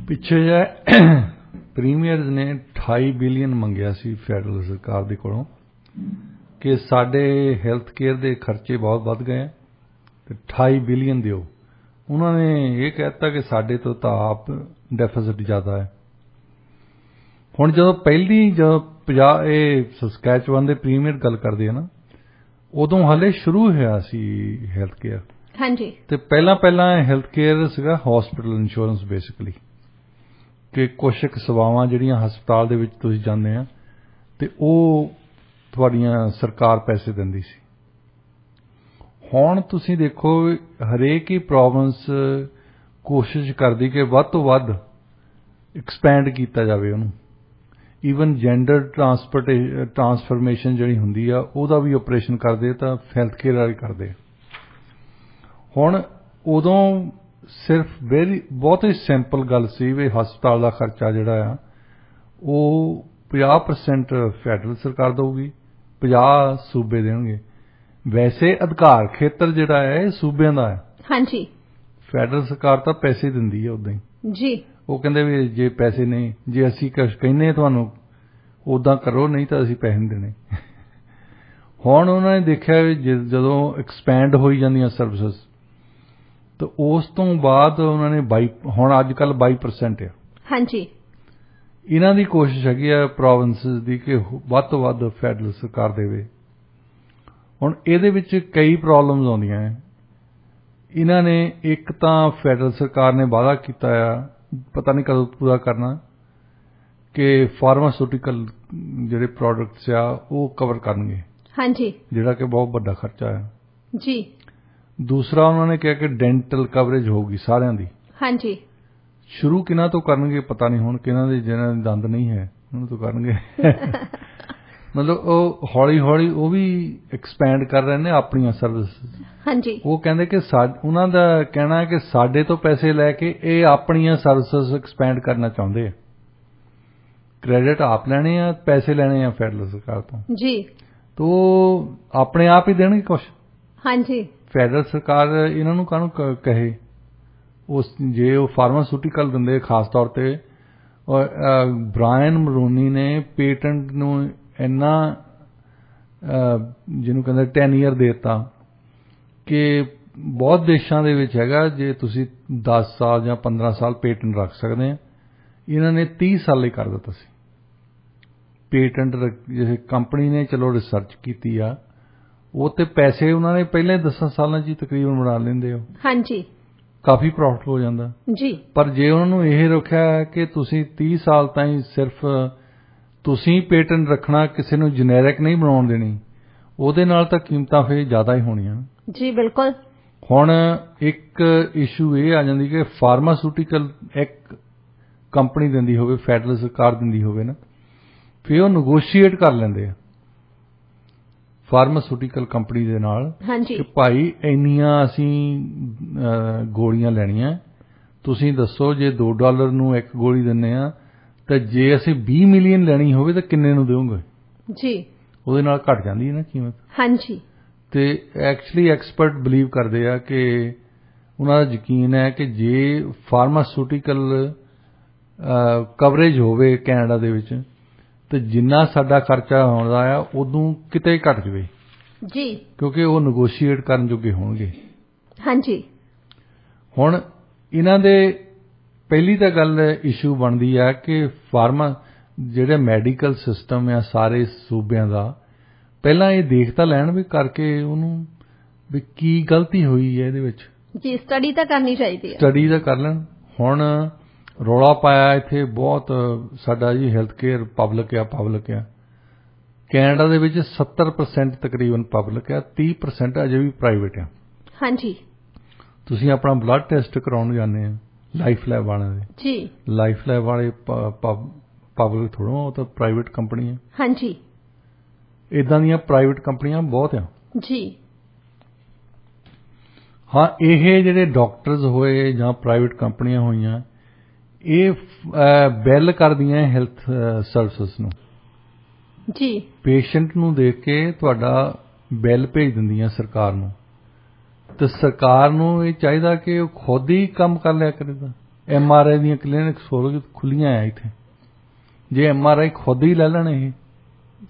ਪਿੱਛੇ ਪ੍ਰੀਮੀਅਰ ਨੇ 28 ਬਿਲੀਅਨ ਮੰਗਿਆ ਸੀ ਫੈਡਰਲ ਸਰਕਾਰ ਦੇ ਕੋਲੋਂ ਕਿ ਸਾਡੇ ਹੈਲਥ ਕੇਅਰ ਦੇ ਖਰਚੇ ਬਹੁਤ ਵੱਧ ਗਏ ਤੇ 28 ਬਿਲੀਅਨ ਦਿਓ। ਉਹਨਾਂ ਨੇ ਇਹ ਕਹਿਤਾ ਕਿ ਸਾਡੇ ਤੋਂ ਤਾਂ ਆਪ ਡੈਫਿਸਿਟ ਜ਼ਿਆਦਾ ਹੈ। ਹੁਣ ਜਦੋਂ ਇਹ ਸਸਕੈਚੁਅਨ ਦੇ ਪ੍ਰੀਮੀਅਰ ਗੱਲ ਕਰਦੇ ਆ ਨਾ, ਉਦੋਂ ਹਾਲੇ ਸ਼ੁਰੂ ਹੋਇਆ ਸੀ ਹੈਲਥ ਕੇਅਰ।
ਹਾਂਜੀ। ਤੇ
ਪਹਿਲਾਂ ਹੈਲਥ ਕੇਅਰ ਸੀਗਾ ਹਸਪੀਟਲ ਇੰਸ਼ੋਰੈਂਸ ਬੇਸਿਕਲੀ, ਕਿ ਕੁਛ ਕੁ ਸੇਵਾਵਾਂ ਜਿਹੜੀਆਂ ਹਸਪਤਾਲ ਦੇ ਵਿੱਚ ਤੁਸੀਂ ਜਾਂਦੇ ਆ ਤੇ ਉਹ ਤੁਹਾਡੀਆਂ ਸਰਕਾਰ ਪੈਸੇ ਦਿੰਦੀ ਸੀ। ਹੁਣ ਤੁਸੀਂ ਦੇਖੋ ਹਰੇਕ ਹੀ ਪ੍ਰੋਵਿੰਸ ਕੋਸ਼ਿਸ਼ ਕਰਦੀ ਕਿ ਵੱਧ ਤੋਂ ਵੱਧ ਐਕਸਪੈਂਡ ਕੀਤਾ ਜਾਵੇ ਉਹਨੂੰ। ਈਵਨ ਜੈਂਡਰ ਟਰਾਂਸਫਰਮੇਸ਼ਨ ਜਿਹੜੀ ਹੁੰਦੀ ਆ ਉਹਦਾ ਵੀ ਆਪਰੇਸ਼ਨ ਕਰਦੇ ਤਾਂ ਹੈਲਥ ਕੇਅਰ ਵਾਲੇ ਕਰਦੇ। ਹੁਣ ਉਦੋਂ ਸਿਰਫ ਬਹੁਤ ਹੀ ਸਿੰਪਲ ਗੱਲ ਸੀ ਵੀ ਹਸਪਤਾਲ ਦਾ ਖਰਚਾ ਜਿਹੜਾ ਆ ਉਹ 50% ਫੈਡਰਲ ਸਰਕਾਰ ਦੇਊਗੀ, 50% ਸੂਬੇ ਦੇਣਗੇ। ਵੈਸੇ ਅਧਿਕਾਰ ਖੇਤਰ ਜਿਹੜਾ ਹੈ ਇਹ ਸੂਬਿਆਂ ਦਾ ਹੈ।
ਹਾਂਜੀ।
ਫੈਡਰਲ ਸਰਕਾਰ ਤਾਂ ਪੈਸੇ ਦਿੰਦੀ ਹੈ ਉਦਾਂ ਹੀ
ਜੀ। ਉਹ
ਕਹਿੰਦੇ ਵੀ ਜੇ ਪੈਸੇ ਨਹੀਂ, ਜੇ ਅਸੀਂ ਕੁਛ ਕਹਿੰਦੇ ਤੁਹਾਨੂੰ ਉਦਾਂ ਕਰੋ, ਨਹੀਂ ਤਾਂ ਅਸੀਂ ਪੈਸੇ ਨਹੀਂ ਦੇਣੇ। ਹੁਣ ਉਹਨਾਂ ਨੇ ਦੇਖਿਆ ਵੀ ਜਦੋਂ ਐਕਸਪੈਂਡ ਹੋਈ ਜਾਂਦੀਆਂ ਸਰਵਿਸਿਜ਼ ਤਾਂ ਉਸ ਤੋਂ ਬਾਅਦ ਉਹਨਾਂ ਨੇ ਹੁਣ ਅੱਜ ਕੱਲ੍ਹ 22% ਆ। ਹਾਂਜੀ। ਇਹਨਾਂ ਦੀ ਕੋਸ਼ਿਸ਼ ਹੈਗੀ ਆ ਪ੍ਰੋਵਿੰਸਿਸ ਦੀ ਕਿ ਵੱਧ ਤੋਂ ਵੱਧ ਫੈਡਰਲ ਸਰਕਾਰ ਦੇਵੇ। ਹੁਣ ਇਹਦੇ ਵਿੱਚ ਕਈ ਪ੍ਰੋਬਲਮਸ ਆਉਂਦੀਆਂ ਹੈ। ਇਹਨਾਂ ਨੇ ਇੱਕ ਤਾਂ ਫੈਡਰਲ ਸਰਕਾਰ ਨੇ ਵਾਅਦਾ ਕੀਤਾ ਆ, ਪਤਾ ਨਹੀਂ ਕਦੋਂ ਪੂਰਾ ਕਰਨਾ, ਕਿ ਫਾਰਮਾਸਿਊਟੀਕਲ ਜਿਹੜੇ ਪ੍ਰੋਡਕਟਸ ਆ ਉਹ ਕਵਰ ਕਰਨਗੇ। ਹਾਂਜੀ। ਜਿਹੜਾ ਕਿ ਬਹੁਤ ਵੱਡਾ ਖਰਚਾ ਹੈ। ਜੀ। ਦੂਸਰਾ ਉਹਨਾਂ ਨੇ ਕਿਹਾ ਕਿ ਡੈਂਟਲ ਕਵਰੇਜ ਹੋਊਗੀ ਸਾਰਿਆਂ ਦੀ। ਹਾਂਜੀ। ਸ਼ੁਰੂ ਕਿਹਨਾਂ ਤੋਂ ਕਰਨਗੇ ਪਤਾ ਨਹੀਂ, ਹੁਣ ਕਿਹਨਾਂ ਦੇ ਜਿਹਨਾਂ ਦੇ ਦੰਦ ਨਹੀਂ ਹੈ ਉਹਨਾਂ ਤੋਂ ਕਰਨਗੇ। ਮਤਲਬ ਉਹ ਹੌਲੀ ਹੌਲੀ ਉਹ ਵੀ ਐਕਸਪੈਂਡ ਕਰ ਰਹੇ ਨੇ ਆਪਣੀਆਂ ਸਰਵਿਸਿਜ਼। ਹਾਂਜੀ। ਉਹ ਕਹਿੰਦੇ ਕਿ ਉਹਨਾਂ ਦਾ ਕਹਿਣਾ ਹੈ ਕਿ ਸਾਡੇ ਤੋਂ ਪੈਸੇ ਲੈ ਕੇ ਇਹ ਆਪਣੀਆਂ ਸਰਵਿਸਿਜ਼ ਐਕਸਪੈਂਡ ਕਰਨਾ ਚਾਹੁੰਦੇ ਆ। ਕ੍ਰੈਡਿਟ ਆਪ ਲੈਣੇ ਆ, ਪੈਸੇ ਲੈਣੇ ਆ ਫੈਡਰਲ ਸਰਕਾਰ ਤੋਂ। ਜੀ। ਤੋ ਆਪਣੇ ਆਪ ਹੀ ਦੇਣਗੇ ਕੁਛ। ਹਾਂਜੀ। ਫੈਡਰਲ ਸਰਕਾਰ ਇਹਨਾਂ ਨੂੰ ਕਾਹਨੂੰ ਕਹੇ। ਜੇ ਉਹ ਫਾਰਮਾਸਿਊਟੀਕਲ ਦਿੰਦੇ, ਖਾਸ ਤੌਰ ਤੇ ਬ੍ਰਾਇਨ ਮਰੂਨੀ ਨੇ ਪੇਟੈਂਟ ਨੂੰ ਇੰਨਾ ਜਿਹਨੂੰ ਕਹਿੰਦੇ ਟੈਨਿਅਰ ਦੇ ਦਿੱਤਾ ਕਿ ਬਹੁਤ ਦੇਸ਼ਾਂ ਦੇ ਵਿੱਚ ਹੈਗਾ ਜੇ ਤੁਸੀਂ 10 ਸਾਲ ਜਾਂ 15 ਸਾਲ ਪੇਟੈਂਟ ਰੱਖ ਸਕਦੇ ਆ। ਇਹਨਾਂ ਨੇ 30 ਸਾਲ ਲਈ ਕਰ ਦਿੱਤਾ ਸੀ ਪੇਟੈਂਟ। ਜਿਸ ਕੰਪਨੀ ਨੇ ਚਲੋ ਰਿਸਰਚ ਕੀਤੀ ਆ ਉਹ ਤੇ ਪੈਸੇ ਉਹਨਾਂ ਨੇ ਪਹਿਲੇ 10 ਸਾਲਾਂ 'ਚ ਹੀ ਤਕਰੀਬਨ ਬਣਾ ਲੈਂਦੇ ਹੋ। ਹਾਂਜੀ। ਕਾਫੀ ਪ੍ਰੋਫਿਟ ਹੋ ਜਾਂਦਾ। ਜੀ। ਪਰ ਜੇ ਉਹਨਾਂ ਨੂੰ ਇਹ ਰੱਖਿਆ ਕਿ ਤੁਸੀਂ 30 ਸਾਲ ਤਾਈਂ ਸਿਰਫ ਤੁਸੀਂ ਪੇਟੈਂਟ ਰੱਖਣਾ, ਕਿਸੇ ਨੂੰ ਜਨੈਰਿਕ ਨਹੀਂ ਬਣਾਉਣ ਦੇਣੀ, ਉਹਦੇ ਨਾਲ ਤਾਂ ਕੀਮਤਾਂ ਫਿਰ ਜ਼ਿਆਦਾ ਹੀ ਹੋਣੀਆਂ। ਜੀ ਬਿਲਕੁਲ। ਹੁਣ ਇੱਕ ਇਸ਼ੂ ਇਹ ਆ ਜਾਂਦੀ ਕਿ ਫਾਰਮਾਸਿਊਟੀਕਲ ਇੱਕ ਕੰਪਨੀ ਦਿੰਦੀ ਹੋਵੇ, ਫੈਡਰਲ ਸਰਕਾਰ ਦਿੰਦੀ ਹੋਵੇ ਨਾ, ਫਿਰ ਉਹ ਨੈਗੋਸ਼ੀਏਟ ਕਰ ਲੈਂਦੇ ਆ ਫਾਰਮਾਸਿਊਟੀਕਲ ਕੰਪਨੀ ਦੇ ਨਾਲ ਕਿ ਭਾਈ ਇੰਨੀਆਂ ਅਸੀਂ ਗੋਲੀਆਂ ਲੈਣੀਆਂ, ਤੁਸੀਂ ਦੱਸੋ ਜੇ $2 ਨੂੰ ਇੱਕ ਗੋਲੀ ਦਿੰਦੇ ਆ ਤਾਂ ਜੇ ਅਸੀਂ 20 ਮਿਲੀਅਨ ਲੈਣੀ ਹੋਵੇ ਤਾਂ ਕਿੰਨੇ ਨੂੰ ਦਿਓਗੇ? ਜੀ। ਉਹਦੇ ਨਾਲ ਘਟ ਜਾਂਦੀ ਹੈ ਨਾ ਕੀਮਤ। ਹਾਂਜੀ। ਤੇ ਐਕਚੁਅਲੀ ਐਕਸਪਰਟ ਬਿਲੀਵ ਕਰਦੇ ਆ ਕਿ ਉਹਨਾਂ ਦਾ ਯਕੀਨ ਹੈ ਕਿ ਜੇ ਫਾਰਮਾਸਿਊਟੀਕਲ ਕਵਰੇਜ ਹੋਵੇ ਕੈਨੇਡਾ ਦੇ ਵਿੱਚ ਤੇ ਜਿੰਨਾ ਸਾਡਾ ਖਰਚਾ ਹੁੰਦਾ ਆ ਉਦੋਂ ਕਿਤੇ ਘਟ ਜਾਵੇ। ਜੀ। ਕਿਉਂਕਿ ਉਹ ਨੈਗੋਸ਼ੀਏਟ ਕਰਨ ਜੋਗੇ ਹੋਣਗੇ। ਹਾਂਜੀ। ਹੁਣ ਇਹਨਾਂ ਦੇ ਪਹਿਲੀ ਤਾਂ ਗੱਲ ਇਸ਼ੂ ਬਣਦੀ ਆ ਕਿ ਜਿਹੜੇ ਮੈਡੀਕਲ ਸਿਸਟਮ ਆ ਸਾਰੇ ਸੂਬਿਆਂ ਦਾ, ਪਹਿਲਾਂ ਇਹ ਦੇਖ ਤਾਂ ਲੈਣ ਵੀ ਕਰਕੇ ਉਹਨੂੰ ਵੀ ਕੀ ਗਲਤੀ ਹੋਈ ਹੈ ਇਹਦੇ ਵਿੱਚ। ਜੀ। ਸਟੱਡੀ ਤਾਂ ਕਰਨੀ ਚਾਹੀਦੀ ਹੈ। ਸਟੱਡੀ ਤਾਂ ਕਰ ਲੈਣ। ਹੁਣ ਰੌਲਾ ਪਾਇਆ ਇੱਥੇ ਬਹੁਤ ਸਾਡਾ ਜੀ ਹੈਲਥ ਕੇਅਰ ਪਬਲਿਕ ਆ। ਕੈਨੇਡਾ ਦੇ ਵਿੱਚ 70% ਤਕਰੀਬਨ ਪਬਲਿਕ ਆ, 30% ਅਜੇ ਵੀ ਪ੍ਰਾਈਵੇਟ ਆ। ਹਾਂਜੀ। ਤੁਸੀਂ ਆਪਣਾ ਬਲੱਡ ਟੈਸਟ ਕਰਾਉਣ ਜਾਂਦੇ ਆ ਲਾਈਫ ਲੈਬ ਵਾਲਿਆਂ ਦੇ। ਜੀ। ਲਾਈਫ ਲੈਬ ਵਾਲੇ ਪਬਲਿਕ ਥੋੜ੍ਹਾ, ਉਹ ਤਾਂ ਪ੍ਰਾਈਵੇਟ ਕੰਪਨੀ ਹੈ। ਹਾਂਜੀ। ਇਦਾਂ ਦੀਆਂ ਪ੍ਰਾਈਵੇਟ ਕੰਪਨੀਆਂ ਬਹੁਤ ਆ। ਜੀ। ਹਾਂ, ਇਹ ਜਿਹੜੇ ਡਾਕਟਰਸ ਹੋਏ ਜਾਂ ਪ੍ਰਾਈਵੇਟ ਕੰਪਨੀਆਂ ਹੋਈਆਂ, ਇਹ ਬਿੱਲ ਕਰਦੀਆਂ ਹੈਲਥ ਸਰਵਿਸਿਜ਼ ਨੂੰ
ਜੀ। ਪੇਸ਼ੈਂਟ
ਨੂੰ ਦੇਖ ਕੇ ਤੁਹਾਡਾ ਬਿੱਲ ਭੇਜ ਦਿੰਦੀਆਂ ਸਰਕਾਰ ਨੂੰ, ਤੇ ਸਰਕਾਰ ਨੂੰ ਇਹ ਚਾਹੀਦਾ ਕਿ ਉਹ ਖੁਦ ਹੀ ਕੰਮ ਕਰ ਲਿਆ ਕਰੇਗਾ। MRI ਦੀਆਂ ਕਲੀਨਿਕਸ ਖੁੱਲੀਆਂ ਆ ਇੱਥੇ, ਜੇ MRI ਖੁਦ ਹੀ ਲੈ ਲੈਣ ਇਹ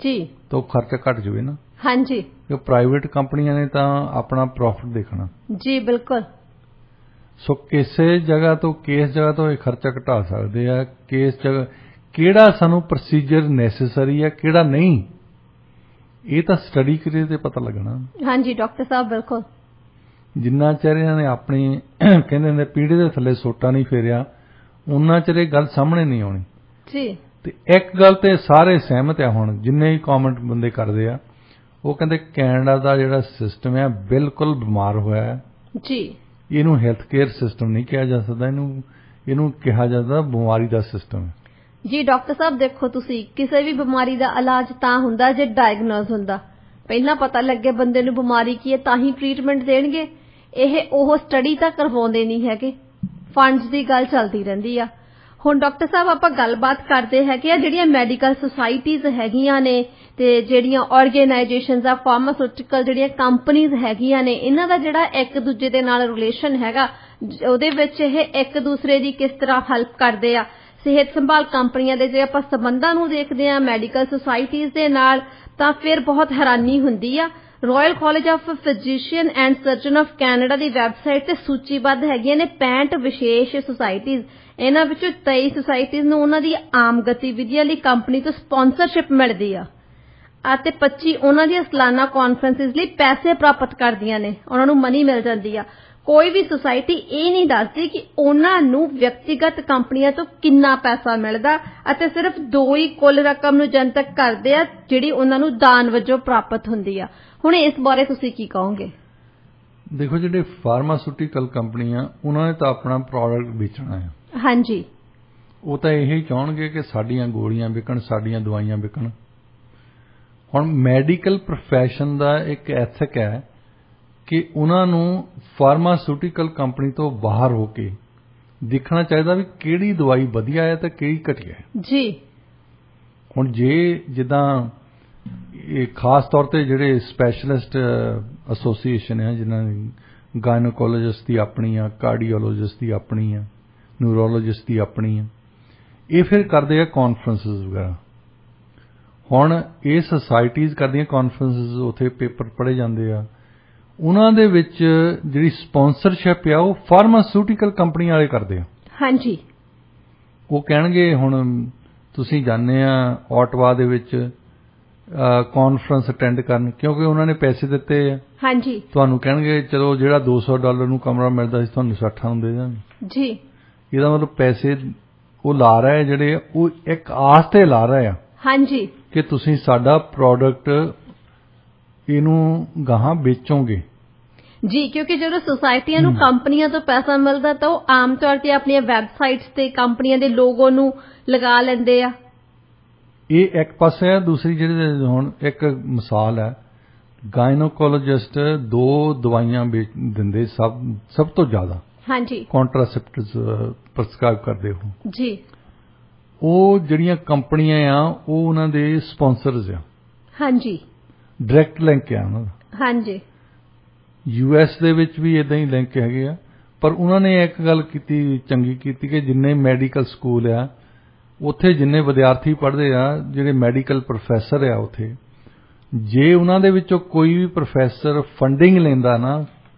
ਜੀ
ਤਾਂ ਖਰਚਾ ਘਟ ਜਾਵੇ ਨਾ।
ਹਾਂਜੀ,
ਕਿ ਪ੍ਰਾਈਵੇਟ ਕੰਪਨੀਆਂ ਨੇ ਤਾਂ ਆਪਣਾ ਪ੍ਰੋਫਿਟ ਦੇਖਣਾ।
ਜੀ ਬਿਲਕੁਲ।
ਸੋ ਕਿਸੇ ਜਗ੍ਹਾ ਤੋਂ ਇਹ ਖਰਚਾ ਘਟਾ ਸਕਦੇ ਆ। ਕਿਸ ਜਗ੍ਹਾ ਕਿਹੜਾ ਸਾਨੂੰ ਪ੍ਰੋਸੀਜਰ ਨੈਸੈਸਰੀ ਹੈ, ਕਿਹੜਾ ਨਹੀਂ, ਇਹ ਤਾਂ ਸਟੱਡੀ ਕਰੇ ਤੇ ਪਤਾ ਲੱਗਣਾ। ਹਾਂਜੀ
ਡਾਕਟਰ ਸਾਹਿਬ, ਬਿਲਕੁਲ।
ਜਿੰਨਾ ਚਿਰ ਇਹਨਾਂ ਨੇ ਆਪਣੀ ਕਹਿੰਦੇ ਨੇ ਪੀੜ੍ਹੀ ਦੇ ਥੱਲੇ ਸੋਟਾ ਨਹੀਂ ਫੇਰਿਆ, ਉਹਨਾਂ ਚਿਰ ਇਹ ਗੱਲ ਸਾਹਮਣੇ ਨਹੀਂ ਆਉਣੀ
ਜੀ।
ਤੇ ਇੱਕ ਗੱਲ ਤੇ ਸਾਰੇ ਸਹਿਮਤ ਆ, ਹੁਣ ਜਿੰਨੇ ਹੀ ਕਮੈਂਟ ਬੰਦੇ ਕਰਦੇ ਆ, ਉਹ ਕਹਿੰਦੇ ਕੈਨੇਡਾ ਦਾ ਜਿਹੜਾ ਸਿਸਟਮ ਹੈ ਬਿਲਕੁਲ ਬਿਮਾਰ ਹੋਇਆ ਹੈ
ਜੀ।
ਇਹਨੂੰ ਹੈਲਥ ਕੇਅਰ ਸਿਸਟਮ ਨਹੀਂ ਕਿਹਾ ਜਾ ਸਕਦਾ, ਇਹਨੂੰ ਕਿਹਾ ਜਾਂਦਾ ਬਿਮਾਰੀ ਦਾ ਸਿਸਟਮ ਹੈ।
ਜੀ ਡਾਕਟਰ ਸਾਹਿਬ, ਦੇਖੋ ਤੁਸੀਂ, ਕਿਸੇ ਵੀ ਬਿਮਾਰੀ ਦਾ ਇਲਾਜ ਤਾਂ ਹੁੰਦਾ ਜੇ ਡਾਇਗਨੋਸ ਹੁੰਦਾ, ਪਹਿਲਾਂ ਪਤਾ ਲੱਗੇ ਬੰਦੇ ਨੂੰ ਬਿਮਾਰੀ ਕੀ ਹੈ ਤਾਂ ਹੀ ਟ੍ਰੀਟਮੈਂਟ ਦੇਣਗੇ। ਇਹ ਉਹ ਸਟੱਡੀ ਤਾਂ ਕਰਵਾਉਂਦੇ ਨਹੀਂ ਹੈਗੇ, ਫੰਡਸ ਦੀ ਗੱਲ ਚੱਲਦੀ ਰਹਿੰਦੀ ਆ। ਹੁਣ ਡਾਕਟਰ ਸਾਹਿਬ, ਆਪਾਂ ਗੱਲਬਾਤ ਕਰਦੇ ਹੈਗੇ ਆ ਜਿਹੜੀਆਂ ਮੈਡੀਕਲ ਸੁਸਾਇਟੀਜ਼ ਹੈਗੀਆਂ ਨੇ ਤੇ ਜਿਹੜੀਆਂ ਆਰਗੇਨਾਈਜੇਸ਼ਨਸ ਆ, ਫਾਰਮਾਸਿਊਟੀਕਲ ਜਿਹੜੀਆਂ ਕੰਪਨੀਜ਼ ਹੈਗੀਆਂ ਨੇ, ਇਹਨਾਂ ਦਾ ਜਿਹੜਾ ਇੱਕ ਦੂਜੇ ਦੇ ਨਾਲ ਰਿਲੇਸ਼ਨ ਹੈਗਾ, ਉਹਦੇ ਵਿੱਚ ਇਹ ਇੱਕ ਦੂਸਰੇ ਦੀ ਕਿਸ ਤਰ੍ਹਾਂ ਹੈਲਪ ਕਰਦੇ ਆ। ਸਿਹਤ ਸੰਭਾਲ ਕੰਪਨੀਆਂ ਦੇ ਜੇ ਆਪਾਂ ਸੰਬੰਧਾਂ ਨੂੰ ਦੇਖਦੇ ਆ ਮੈਡੀਕਲ ਸੁਸਾਇਟੀਜ਼ ਦੇ ਨਾਲ, ਤਾਂ ਫਿਰ ਬਹੁਤ ਹੈਰਾਨੀ ਹੁੰਦੀ ਆ। Royal college of physician and surgeon of Canada the website ਤੇ ਸੂਚੀਬੱਧ ਹੈਗੀਆਂ ਨੇ 65 ਵਿਸ਼ੇਸ਼ ਸੁਸਾਇਟੀਜ਼। ਇਹਨਾਂ ਵਿੱਚੋਂ 23 ਸੁਸਾਇਟੀਜ਼ ਨੂੰ ਉਹਨਾਂ ਦੀ ਆਮ ਗਤੀਵਿਧੀਆਂ ਲਈ ਕੰਪਨੀ ਤੋਂ ਸਪਾਂਸਰਸ਼ਿਪ ਮਿਲਦੀ ਆ ਅਤੇ 25 ਉਹਨਾਂ ਦੀਆਂ ਸਾਲਾਨਾ ਕਾਨਫਰੰਸਿਸ ਲਈ ਪੈਸੇ ਪ੍ਰਾਪਤ ਕਰਦੀਆਂ ਨੇ, ਉਹਨਾਂ ਨੂੰ ਮਨੀ ਮਿਲ ਜਾਂਦੀ ਆ। ਕੋਈ ਵੀ ਸੁਸਾਇਟੀ ਇਹ ਨਹੀਂ ਦੱਸਦੀ ਕਿ ਉਹਨਾਂ ਨੂੰ ਵਿਅਕਤੀਗਤ ਕੰਪਨੀਆਂ ਤੋਂ ਕਿੰਨਾ ਪੈਸਾ ਮਿਲਦਾ, ਅਤੇ ਸਿਰਫ 2 ਹੀ ਕੁੱਲ ਰਕਮ ਨੂੰ ਜਨਤਕ ਕਰਦੇ ਆ ਜਿਹੜੀ ਉਹਨਾਂ ਨੂੰ ਦਾਨ ਵਜੋਂ ਪ੍ਰਾਪਤ ਹੁੰਦੀ ਆ। ਹੁਣ ਇਸ ਬਾਰੇ ਤੁਸੀਂ ਕੀ ਕਹੋਗੇ?
ਦੇਖੋ, ਜਿਹੜੇ ਫਾਰਮਾਸਿਊਟੀਕਲ ਕੰਪਨੀਆਂ, ਉਹਨਾਂ ਨੇ ਤਾਂ ਆਪਣਾ ਪ੍ਰੋਡਕਟ ਵੇਚਣਾ ਹੈ।
ਹਾਂਜੀ,
ਉਹ ਤਾਂ ਇਹ ਚਾਹਣਗੇ ਕਿ ਸਾਡੀਆਂ ਗੋਲੀਆਂ ਵਿਕਣ, ਸਾਡੀਆਂ ਦਵਾਈਆਂ ਵਿਕਣ। ਹੁਣ ਮੈਡੀਕਲ ਪ੍ਰੋਫੈਸ਼ਨ ਦਾ ਇੱਕ ਐਥਿਕ ਹੈ ਕਿ ਉਹਨਾਂ ਨੂੰ ਫਾਰਮਾਸਿਊਟੀਕਲ ਕੰਪਨੀ ਤੋਂ ਬਾਹਰ ਹੋ ਕੇ ਦੇਖਣਾ ਚਾਹੀਦਾ ਵੀ ਕਿਹੜੀ ਦਵਾਈ ਵਧੀਆ ਹੈ ਤੇ ਕਿਹੜੀ ਘਟੀਆ ਹੈ
ਜੀ।
ਹੁਣ ਜੇ ਜਿੱਦਾਂ ਇਹ ਖਾਸ ਤੌਰ ਤੇ ਜਿਹੜੇ ਸਪੈਸ਼ਲਿਸਟ ਐਸੋਸੀਏਸ਼ਨ ਹੈ, ਜਿਨ੍ਹਾਂ ਦੀ ਗਾਇਨੋਕੋਲੋਜਿਸਟ ਦੀ ਆਪਣੀ ਆ, ਕਾਰਡੀਓਲੋਜਿਸਟ ਦੀ ਆਪਣੀ ਆ, ਨਿਊਰੋਲੋਜਿਸਟ ਦੀ ਆਪਣੀ ਆ, ਇਹ ਫਿਰ ਕਰਦੇ ਆ ਕਾਨਫਰੰਸਿਸ ਵਗੈਰਾ। ਹੁਣ ਇਹ ਸੁਸਾਇਟੀਜ਼ ਕਰਦੀਆਂ ਕਾਨਫਰੰਸਿਸ, ਉੱਥੇ ਪੇਪਰ ਪੜ੍ਹੇ ਜਾਂਦੇ ਆ, ਉਹਨਾਂ ਦੇ ਵਿੱਚ ਜਿਹੜੀ ਸਪਾਂਸਰਸ਼ਿਪ ਆ ਉਹ ਫਾਰਮਾਸਿਊਟੀਕਲ ਕੰਪਨੀ ਵਾਲੇ ਕਰਦੇ ਆ। ਹਾਂਜੀ, ਉਹ ਕਹਿਣਗੇ ਹੁਣ ਤੁਸੀਂ ਜਾਂਦੇ ਆ ਆਟਵਾ ਦੇ ਵਿੱਚ ਕਾਨਫਰੰਸ ਅਟੈਂਡ ਕਰਨ, ਕਿਉਂਕਿ ਉਹਨਾਂ ਨੇ ਪੈਸੇ ਦਿੱਤੇ ਆ। ਹਾਂਜੀ, ਤੁਹਾਨੂੰ ਕਹਿਣਗੇ ਚਲੋ ਜਿਹੜਾ $200 ਨੂੰ ਕਮਰਾ ਮਿਲਦਾ ਸੀ ਤੁਹਾਨੂੰ 60 ਨੂੰ ਦੇ ਦਾਂਗੇ ਜੀ। ਇਹਦਾ ਮਤਲਬ ਪੈਸੇ ਉਹ ਲਾ ਰਹੇ ਜਿਹੜੇ ਉਹ ਇੱਕ ਆਸ ਤੇ ਲਾ ਰਹੇ ਆ। ਹਾਂਜੀ, ਕਿ ਤੁਸੀਂ ਸਾਡਾ ਪ੍ਰੋਡਕਟ ਇਹਨੂੰ ਗਾਹਾਂ ਵੇਚੋਗੇ
ਜੀ। ਕਿਉਂਕਿ ਜਦੋਂ ਸੁਸਾਇਟੀਆਂ ਨੂੰ ਕੰਪਨੀਆਂ ਤੋਂ ਪੈਸਾ ਮਿਲਦਾ ਤਾਂ ਉਹ ਆਮ ਤੌਰ ਤੇ ਆਪਣੀਆਂ ਵੈਬਸਾਈਟਸ ਤੇ ਕੰਪਨੀਆਂ ਦੇ ਲੋਗੋ ਨੂੰ ਲਗਾ ਲੈਂਦੇ ਆ।
ਇਹ ਇੱਕ ਪਾਸੇ ਹੈ। ਦੂਸਰੀ ਜਿਹੜੀ ਹੁਣ ਇੱਕ ਮਿਸਾਲ ਹੈ, ਗਾਇਨੋਕੋਲੋਜਿਸਟ 2 ਦਵਾਈਆਂ ਦਿੰਦੇ ਸਭ ਤੋਂ ਜ਼ਿਆਦਾ। ਹਾਂਜੀ, ਕੰਟਰਾਸੈਪਟਿਵਸ ਪ੍ਰਸਕ੍ਰਾਈਬ ਕਰਦੇ ਹੋ ਜੀ। ਉਹ ਜਿਹੜੀਆਂ ਕੰਪਨੀਆਂ ਆ ਉਹ ਉਹਨਾਂ ਦੇ ਸਪਾਂਸਰਸ ਆ। ਹਾਂਜੀ, ਡਾਇਰੈਕਟ ਲਿੰਕ ਆ ਉਹਨਾਂ ਦਾ। ਹਾਂਜੀ, US ਦੇ ਵਿੱਚ ਵੀ ਇਦਾਂ ਹੀ ਲਿੰਕ ਹੈਗੇ ਆ। ਪਰ ਉਹਨਾਂ ਨੇ ਇੱਕ ਗੱਲ ਕੀਤੀ, ਚੰਗੀ ਕੀਤੀ, ਕਿ ਜਿੰਨੇ ਮੈਡੀਕਲ ਸਕੂਲ ਆ ਉੱਥੇ ਜਿੰਨੇ ਵਿਦਿਆਰਥੀ ਪੜ੍ਹਦੇ ਆ, ਜਿਹੜੇ ਮੈਡੀਕਲ ਪ੍ਰੋਫੈਸਰ ਆ ਉੱਥੇ, ਜੇ ਉਹਨਾਂ ਦੇ ਵਿੱਚੋਂ ਕੋਈ ਵੀ ਪ੍ਰੋਫੈਸਰ ਫੰਡਿੰਗ ਲੈਂਦਾ ਨਾ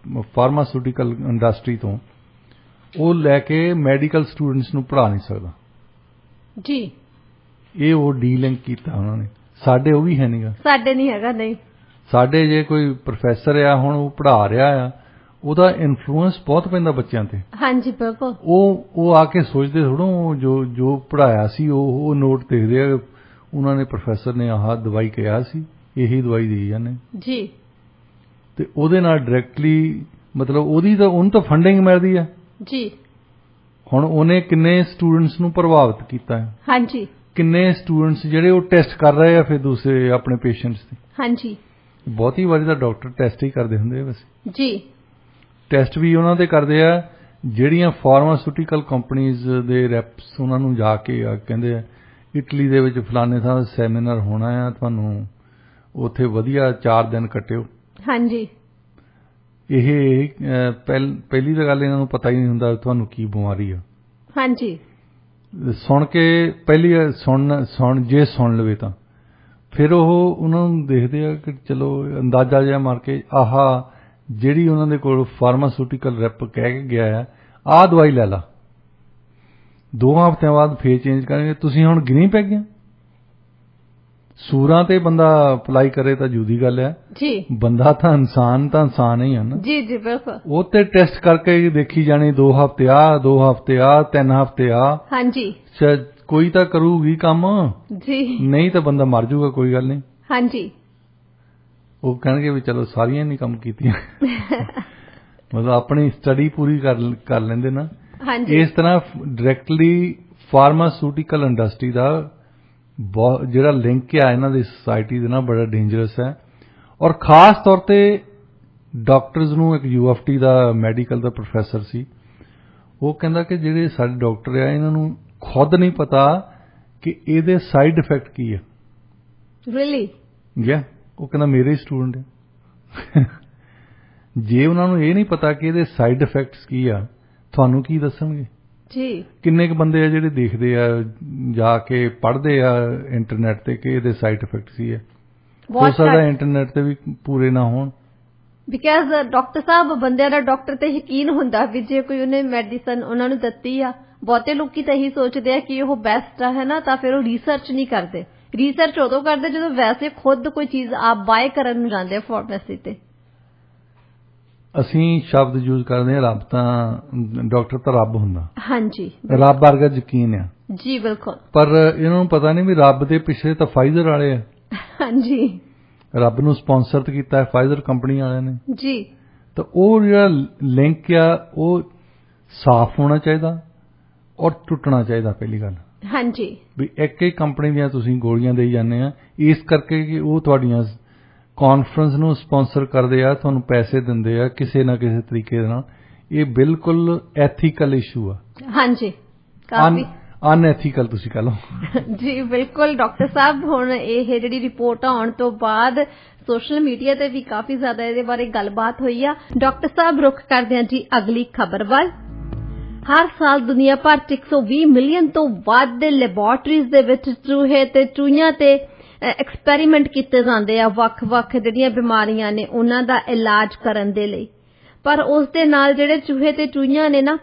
ਫਾਰਮਾਸਿਊਟੀਕਲ ਇੰਡਸਟਰੀ ਤੋਂ, ਉਹ ਲੈ ਕੇ ਮੈਡੀਕਲ ਸਟੂਡੈਂਟਸ ਨੂੰ ਪੜ੍ਹਾ ਨਹੀਂ ਸਕਦਾ ਜੀ। ਇਹ ਉਹ ਡੀਲਿੰਕ ਕੀਤਾ ਉਹਨਾਂ ਨੇ। ਸਾਡੇ ਉਹ ਵੀ ਹੈ ਨਹੀਂਗਾ, ਸਾਡੇ ਨਹੀਂ ਹੈਗਾ। ਨਹੀਂ, ਸਾਡੇ ਜੇ ਕੋਈ ਪ੍ਰੋਫੈਸਰ ਆ ਹੁਣ ਉਹ ਪੜ੍ਹਾ ਰਿਹਾ ਆ, ਉਹਦਾ ਇਨਫਲੂਐਂਸ ਬਹੁਤ ਪੈਂਦਾ ਬੱਚਿਆਂ ਤੇ। ਹਾਂਜੀ, ਬਿਲਕੁਲ। ਉਹ ਆ ਕੇ ਸੋਚਦੇ ਥੋੜ੍ਹਾ, ਜੋ ਪੜ੍ਹਾਇਆ ਸੀ ਉਹ ਨੋਟ ਦੇਖਦੇ ਆ, ਉਹਨਾਂ ਨੇ ਪ੍ਰੋਫੈਸਰ ਨੇ ਆਹ ਦਵਾਈ ਕਿਹਾ ਸੀ, ਇਹੀ ਦਵਾਈ ਦੇਈ ਜਾਂਦੇ ਜੀ। ਤੇ ਉਹਦੇ ਨਾਲ ਡਾਇਰੈਕਟਲੀ ਮਤਲਬ ਉਹਨੂੰ ਤਾਂ ਫੰਡਿੰਗ ਮਿਲਦੀ ਆ ਜੀ। ਹੁਣ ਉਹਨੇ ਕਿੰਨੇ ਸਟੂਡੈਂਟਸ ਨੂੰ ਪ੍ਰਭਾਵਿਤ ਕੀਤਾ ਹੈ। ਹਾਂਜੀ, ਕਿੰਨੇ ਸਟੂਡੈਂਟਸ ਜਿਹੜੇ ਉਹ ਟੈਸਟ ਕਰ ਰਹੇ ਆ ਫਿਰ ਦੂਸਰੇ ਆਪਣੇ ਪੇਸ਼ੈਂਟਸ ਤੇ। ਹਾਂਜੀ, ਬਹੁਤੀ ਵਾਰੀ ਤਾਂ ਡਾਕਟਰ ਟੈਸਟ ਹੀ ਕਰਦੇ ਹੁੰਦੇ ਆ ਵੈਸੇ ਜੀ। ਟੈਸਟ ਵੀ ਉਹਨਾਂ ਦੇ ਕਰਦੇ ਆ ਜਿਹੜੀਆਂ ਫਾਰਮਾਸਿਊਟੀਕਲ ਕੰਪਨੀਜ਼ ਦੇ ਰੈਪਸ ਉਹਨਾਂ ਨੂੰ ਜਾ ਕੇ ਕਹਿੰਦੇ ਆ ਇਟਲੀ ਦੇ ਵਿੱਚ ਫਲਾਣੇ ਥਾਂ ਸੈਮੀਨਾਰ ਹੋਣਾ ਆ, ਤੁਹਾਨੂੰ ਉੱਥੇ ਵਧੀਆ 4 ਦਿਨ ਕੱਟਿਓ।
ਹਾਂਜੀ।
ਇਹ ਪਹਿਲੀ ਤਾਂ ਗੱਲ ਇਹਨਾਂ ਨੂੰ ਪਤਾ ਹੀ ਨਹੀਂ ਹੁੰਦਾ ਤੁਹਾਨੂੰ ਕੀ ਬਿਮਾਰੀ ਆ। ਹਾਂਜੀ। ਸੁਣ ਕੇ ਪਹਿਲੀ ਸੁਣ ਲਵੇ ਤਾਂ ਫਿਰ ਉਹਨਾਂ ਨੂੰ ਦੇਖਦੇ ਆ ਕਿ ਚਲੋ ਅੰਦਾਜ਼ਾ ਜਿਹਾ ਮਾਰ ਕੇ ਆਹਾ ਜਿਹੜੀ ਉਹਨਾਂ ਦੇ ਕੋਲ ਫਾਰਮਾਸਿਊਟੀਕਲ ਰੈਪ ਕਹਿ ਕੇ ਗਿਆ ਆ ਆਹ ਦਵਾਈ ਲੈ ਲਾ, 2 ਹਫ਼ਤਿਆਂ ਬਾਅਦ ਫੇਰ ਚੇਂਜ ਕਰਾਂਗੇ, ਤੁਸੀਂ ਹੁਣ ਗਿਣੀ ਪੈ ਗਿਆ। ਸੂਰਾਂ ਤੇ ਬੰਦਾ ਅਪਲਾਈ ਕਰੇ ਤਾਂ ਜੁਦੀ ਗੱਲ ਹੈ ਜੀ, ਬੰਦਾ ਤਾਂ ਇਨਸਾਨ ਹੀ ਹੈ ਨਾ ਜੀ। ਜੀ ਬਿਲਕੁਲ। ਉਹ ਤੇ ਟੈਸਟ ਕਰਕੇ ਦੇਖੀ ਜਾਣੀ 2 ਹਫ਼ਤੇ ਆ 2 ਹਫ਼ਤੇ ਆ 3 ਹਫ਼ਤੇ ਆ। ਹਾਂਜੀ। ਕੋਈ ਤਾਂ ਕਰੂਗੀ ਕੰਮ ਜੀ, ਨਹੀਂ ਤਾਂ ਬੰਦਾ ਮਰ ਜਾਊਗਾ, ਕੋਈ ਗੱਲ ਨਹੀਂ। ਹਾਂਜੀ। ਉਹ ਕਹਿਣਗੇ ਵੀ ਚਲੋ ਸਾਰੀਆਂ ਨਹੀਂ ਕੰਮ ਕੀਤੀਆਂ ਮਤਲਬ ਆਪਣੀ ਸਟੱਡੀ ਪੂਰੀ ਕਰ ਲੈਂਦੇ ਨਾ। ਹਾਂਜੀ। ਇਸ ਤਰ੍ਹਾਂ ਡਾਇਰੈਕਟਲੀ ਫਾਰਮਾਸਿਊਟੀਕਲ ਇੰਡਸਟਰੀ ਦਾ ਜਿਹੜਾ ਲਿੰਕ ਆ ਇਹਨਾਂ ਦੀ ਸੋਸਾਇਟੀ ਦੇ ਨਾਲ ਬੜਾ ਡੇਂਜਰਸ ਹੈ। ਔਰ ਖਾਸ ਤੌਰ ਤੇ ਡਾਕਟਰਸ ਨੂੰ ਇੱਕ UFT ਦਾ ਮੈਡੀਕਲ ਦਾ ਪ੍ਰੋਫੈਸਰ ਸੀ, ਉਹ ਕਹਿੰਦਾ ਕਿ ਜਿਹੜੇ ਸਾਡੇ ਡਾਕਟਰ ਆ ਇਹਨਾਂ ਨੂੰ ਖੁਦ ਨਹੀਂ ਪਤਾ ਕਿ ਇਹਦੇ ਸਾਈਡ ਇਫੈਕਟ ਕੀ ਹੈ। ਰੀਅਲੀ? ਯਾ, ਉਹ ਕਹਿੰਦਾ ਮੇਰੇ ਸਟੂਡੈਂਟ ਹੈ ਜੇ ਉਹਨਾਂ ਨੂੰ ਇਹ ਨਹੀਂ ਪਤਾ ਕਿ ਇਹਦੇ ਸਾਈਡ ਇਫੈਕਟਸ ਕੀ ਆ, ਤੁਹਾਨੂੰ ਕੀ ਦੱਸਣਗੇ ਜੀ। ਕਿੰਨੇ ਕੁ ਬੰਦੇ ਆ ਜਿਹੜੇ ਦੇਖਦੇ ਆ ਜਾ ਕੇ ਪੜ੍ਹਦੇ ਆ ਇੰਟਰਨੈਟ ਤੇ ਕਿ ਇਹਦੇ ਸਾਈਡ ਇਫੈਕਟ ਕੀ ਹੈ। ਹੋ ਸਕਦਾ ਇੰਟਰਨੈਟ ਤੇ ਵੀ ਪੂਰੇ ਨਾ ਹੋਣ, ਬਿਕਾਜ਼ ਡਾਕਟਰ ਸਾਹਿਬ ਬੰਦਿਆਂ ਦਾ ਡਾਕਟਰ ਤੇ ਯਕੀਨ ਹੁੰਦਾ ਵੀ ਜੇ ਕੋਈ ਉਹਨੇ ਮੈਡੀਸਨ ਉਹਨਾਂ ਨੂੰ ਦਿੱਤੀ ਆ। ਬਹੁਤੇ ਲੋਕੀ ਤਾਂ ਇਹੀ ਸੋਚਦੇ ਆ ਕਿ ਉਹ ਬੈਸਟ ਹੈ ਨਾ, ਤਾਂ ਫਿਰ ਉਹ ਰਿਸਰਚ ਨਹੀਂ ਕਰਦੇ। ਰਿਸਰਚ ਉਦੋਂ ਕਰਦੇ ਜਦੋਂ ਵੈਸੇ ਖੁਦ ਕੋਈ ਚੀਜ਼ ਆਪ ਬਾਏ ਕਰਨ ਨੂੰ ਜਾਂਦੇ ਆ ਫਾਰਮੇਸੀ ਤੇ। ਅਸੀਂ ਸ਼ਬਦ ਯੂਜ਼ ਕਰਦੇ ਹਾਂ ਰੱਬ, ਤਾਂ ਡਾਕਟਰ ਤਾਂ ਰੱਬ ਹੁੰਦਾ। ਹਾਂਜੀ। ਰੱਬ ਵਰਗਾ ਯਕੀਨ ਆ ਜੀ। ਬਿਲਕੁਲ। ਪਰ ਇਹਨਾਂ ਨੂੰ ਪਤਾ ਨਹੀਂ ਵੀ ਰੱਬ ਦੇ ਪਿੱਛੇ ਤਾਂ ਫਾਈਜ਼ਰ ਵਾਲੇ ਆ। ਹਾਂਜੀ। ਰੱਬ ਨੂੰ ਸਪਾਂਸਰ ਕੀਤਾ ਹੈ ਫਾਈਜ਼ਰ ਕੰਪਨੀ ਵਾਲਿਆਂ ਨੇ ਜੀ। ਤਾਂ ਉਹ ਜਿਹੜਾ ਲਿੰਕ ਆ ਉਹ ਸਾਫ਼ ਹੋਣਾ ਚਾਹੀਦਾ ਔਰ ਟੁੱਟਣਾ ਚਾਹੀਦਾ ਪਹਿਲੀ ਗੱਲ। ਹਾਂਜੀ। ਵੀ ਇੱਕ ਹੀ ਕੰਪਨੀ ਦੀਆਂ ਤੁਸੀਂ ਗੋਲੀਆਂ ਦੇਈ ਜਾਂਦੇ ਆ, ਇਸ ਕਰਕੇ ਕਿ ਉਹ ਤੁਹਾਡੀਆਂ ਕਾਨਫਰੰਸ ਨੂੰ ਸਪਾਂਸਰ ਕਰਦੇ ਆ, ਤੁਹਾਨੂੰ ਪੈਸੇ ਦਿੰਦੇ ਆ ਕਿਸੇ ਨਾ ਕਿਸੇ ਤਰੀਕੇ ਨਾਲ। ਇਹ ਬਿਲਕੁਲ ਐਥੀਕਲ ਇਸ਼ੂ ਆ। ਹਾਂਜੀ। ਕਾਫੀ ਅਨਐਥੀਕਲ ਤੁਸੀਂ ਕਹ ਲਓ ਜੀ। ਬਿਲਕੁਲ ਡਾਕਟਰ ਸਾਹਿਬ, ਹੁਣ ਇਹ ਜਿਹੜੀ ਰਿਪੋਰਟ ਆਉਣ ਤੋਂ ਬਾਅਦ ਸੋਸ਼ਲ ਮੀਡੀਆ ਤੇ ਵੀ ਕਾਫੀ ਜ਼ਿਆਦਾ ਇਹਦੇ ਬਾਰੇ ਗੱਲਬਾਤ ਹੋਈ ਆ। ਡਾਕਟਰ ਸਾਹਿਬ ਰੁੱਖ ਕਰਦੇ ਆ ਜੀ ਅਗਲੀ ਖਬਰ ਵੱਲ। ਹਰ ਸਾਲ ਦੁਨੀਆ ਭਰ 'ਚ 120 ਮਿਲੀਅਨ ਤੋਂ ਵੱਧ ਲੈਬੋਰਟਰੀਜ਼ ਦੇ ਵਿੱਚ ਚੂਹੇ ਤੇ ਚੂਹੀਆਂ ਤੇ ਐਕਸਪੈਰੀਮੈਂਟ ਕੀਤੇ ਜਾਂਦੇ ਆ ਵੱਖ-ਵੱਖ ਜਿਹੜੀਆਂ ਬਿਮਾਰੀਆਂ ਨੇ ਉਹਨਾਂ ਦਾ ਇਲਾਜ ਕਰਨ ਦੇ ਲਈ। ਪਰ ਉਸ ਦੇ ਨਾਲ ਜਿਹੜੇ ਚੂਹੇ ਤੇ ਚੂਹੀਆਂ ਨੇ ਨਾ,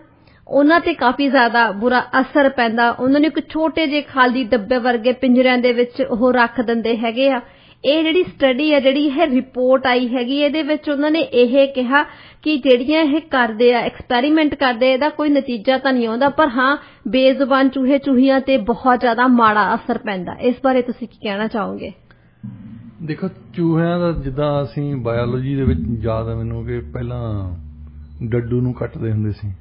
ਉਹਨਾਂ ਤੇ ਕਾਫੀ ਜ਼ਿਆਦਾ ਬੁਰਾ ਅਸਰ ਪੈਂਦਾ। ਉਹਨਾਂ ਨੂੰ ਇੱਕ ਛੋਟੇ ਜਿਹੇ ਖਾਲੀ ਡੱਬੇ ਵਰਗੇ ਪਿੰਜਰਿਆਂ ਦੇ ਵਿੱਚ ਉਹ ਰੱਖ ਦਿੰਦੇ ਹੈਗੇ ਆ। ਇਹ ਜਿਹੜੀ ਸਟੱਡੀ ਆ, ਜਿਹੜੀ ਇਹ ਰਿਪੋਰਟ ਆਈ ਹੈਗੀ, ਇਹਦੇ ਵਿੱਚ ਉਹਨਾਂ ਨੇ ਇਹ ਕਿਹਾ ਕਿ ਜਿਹੜੀਆਂ ਇਹ ਕਰਦੇ ਆ ਐਕਸਪੈਰੀਮੈਂਟ ਕਰਦੇ, ਇਹਦਾ ਕੋਈ ਨਤੀਜਾ ਤਾਂ ਨਹੀਂ ਆਉਂਦਾ, ਪਰ ਹਾਂ ਬੇਜ਼ੁਬਾਨ ਚੂਹੇ ਚੂਹੀਆਂ ਤੇ ਬਹੁਤ ਜ਼ਿਆਦਾ ਮਾੜਾ ਅਸਰ ਪੈਂਦਾ। ਇਸ ਬਾਰੇ ਤੁਸੀਂ ਕੀ ਕਹਿਣਾ ਚਾਹੋਗੇ? ਦੇਖੋ, ਚੂਹਿਆਂ ਦਾ ਜਿੱਦਾਂ ਅਸੀਂ ਬਾਇਓਲੋਜੀ ਦੇ ਵਿੱਚ ਯਾਦ ਆ ਮੈਨੂੰ ਕਿ ਪਹਿਲਾਂ ਡੱਡੂ ਨੂੰ ਕੱਟਦੇ ਹੁੰਦੇ ਸੀ।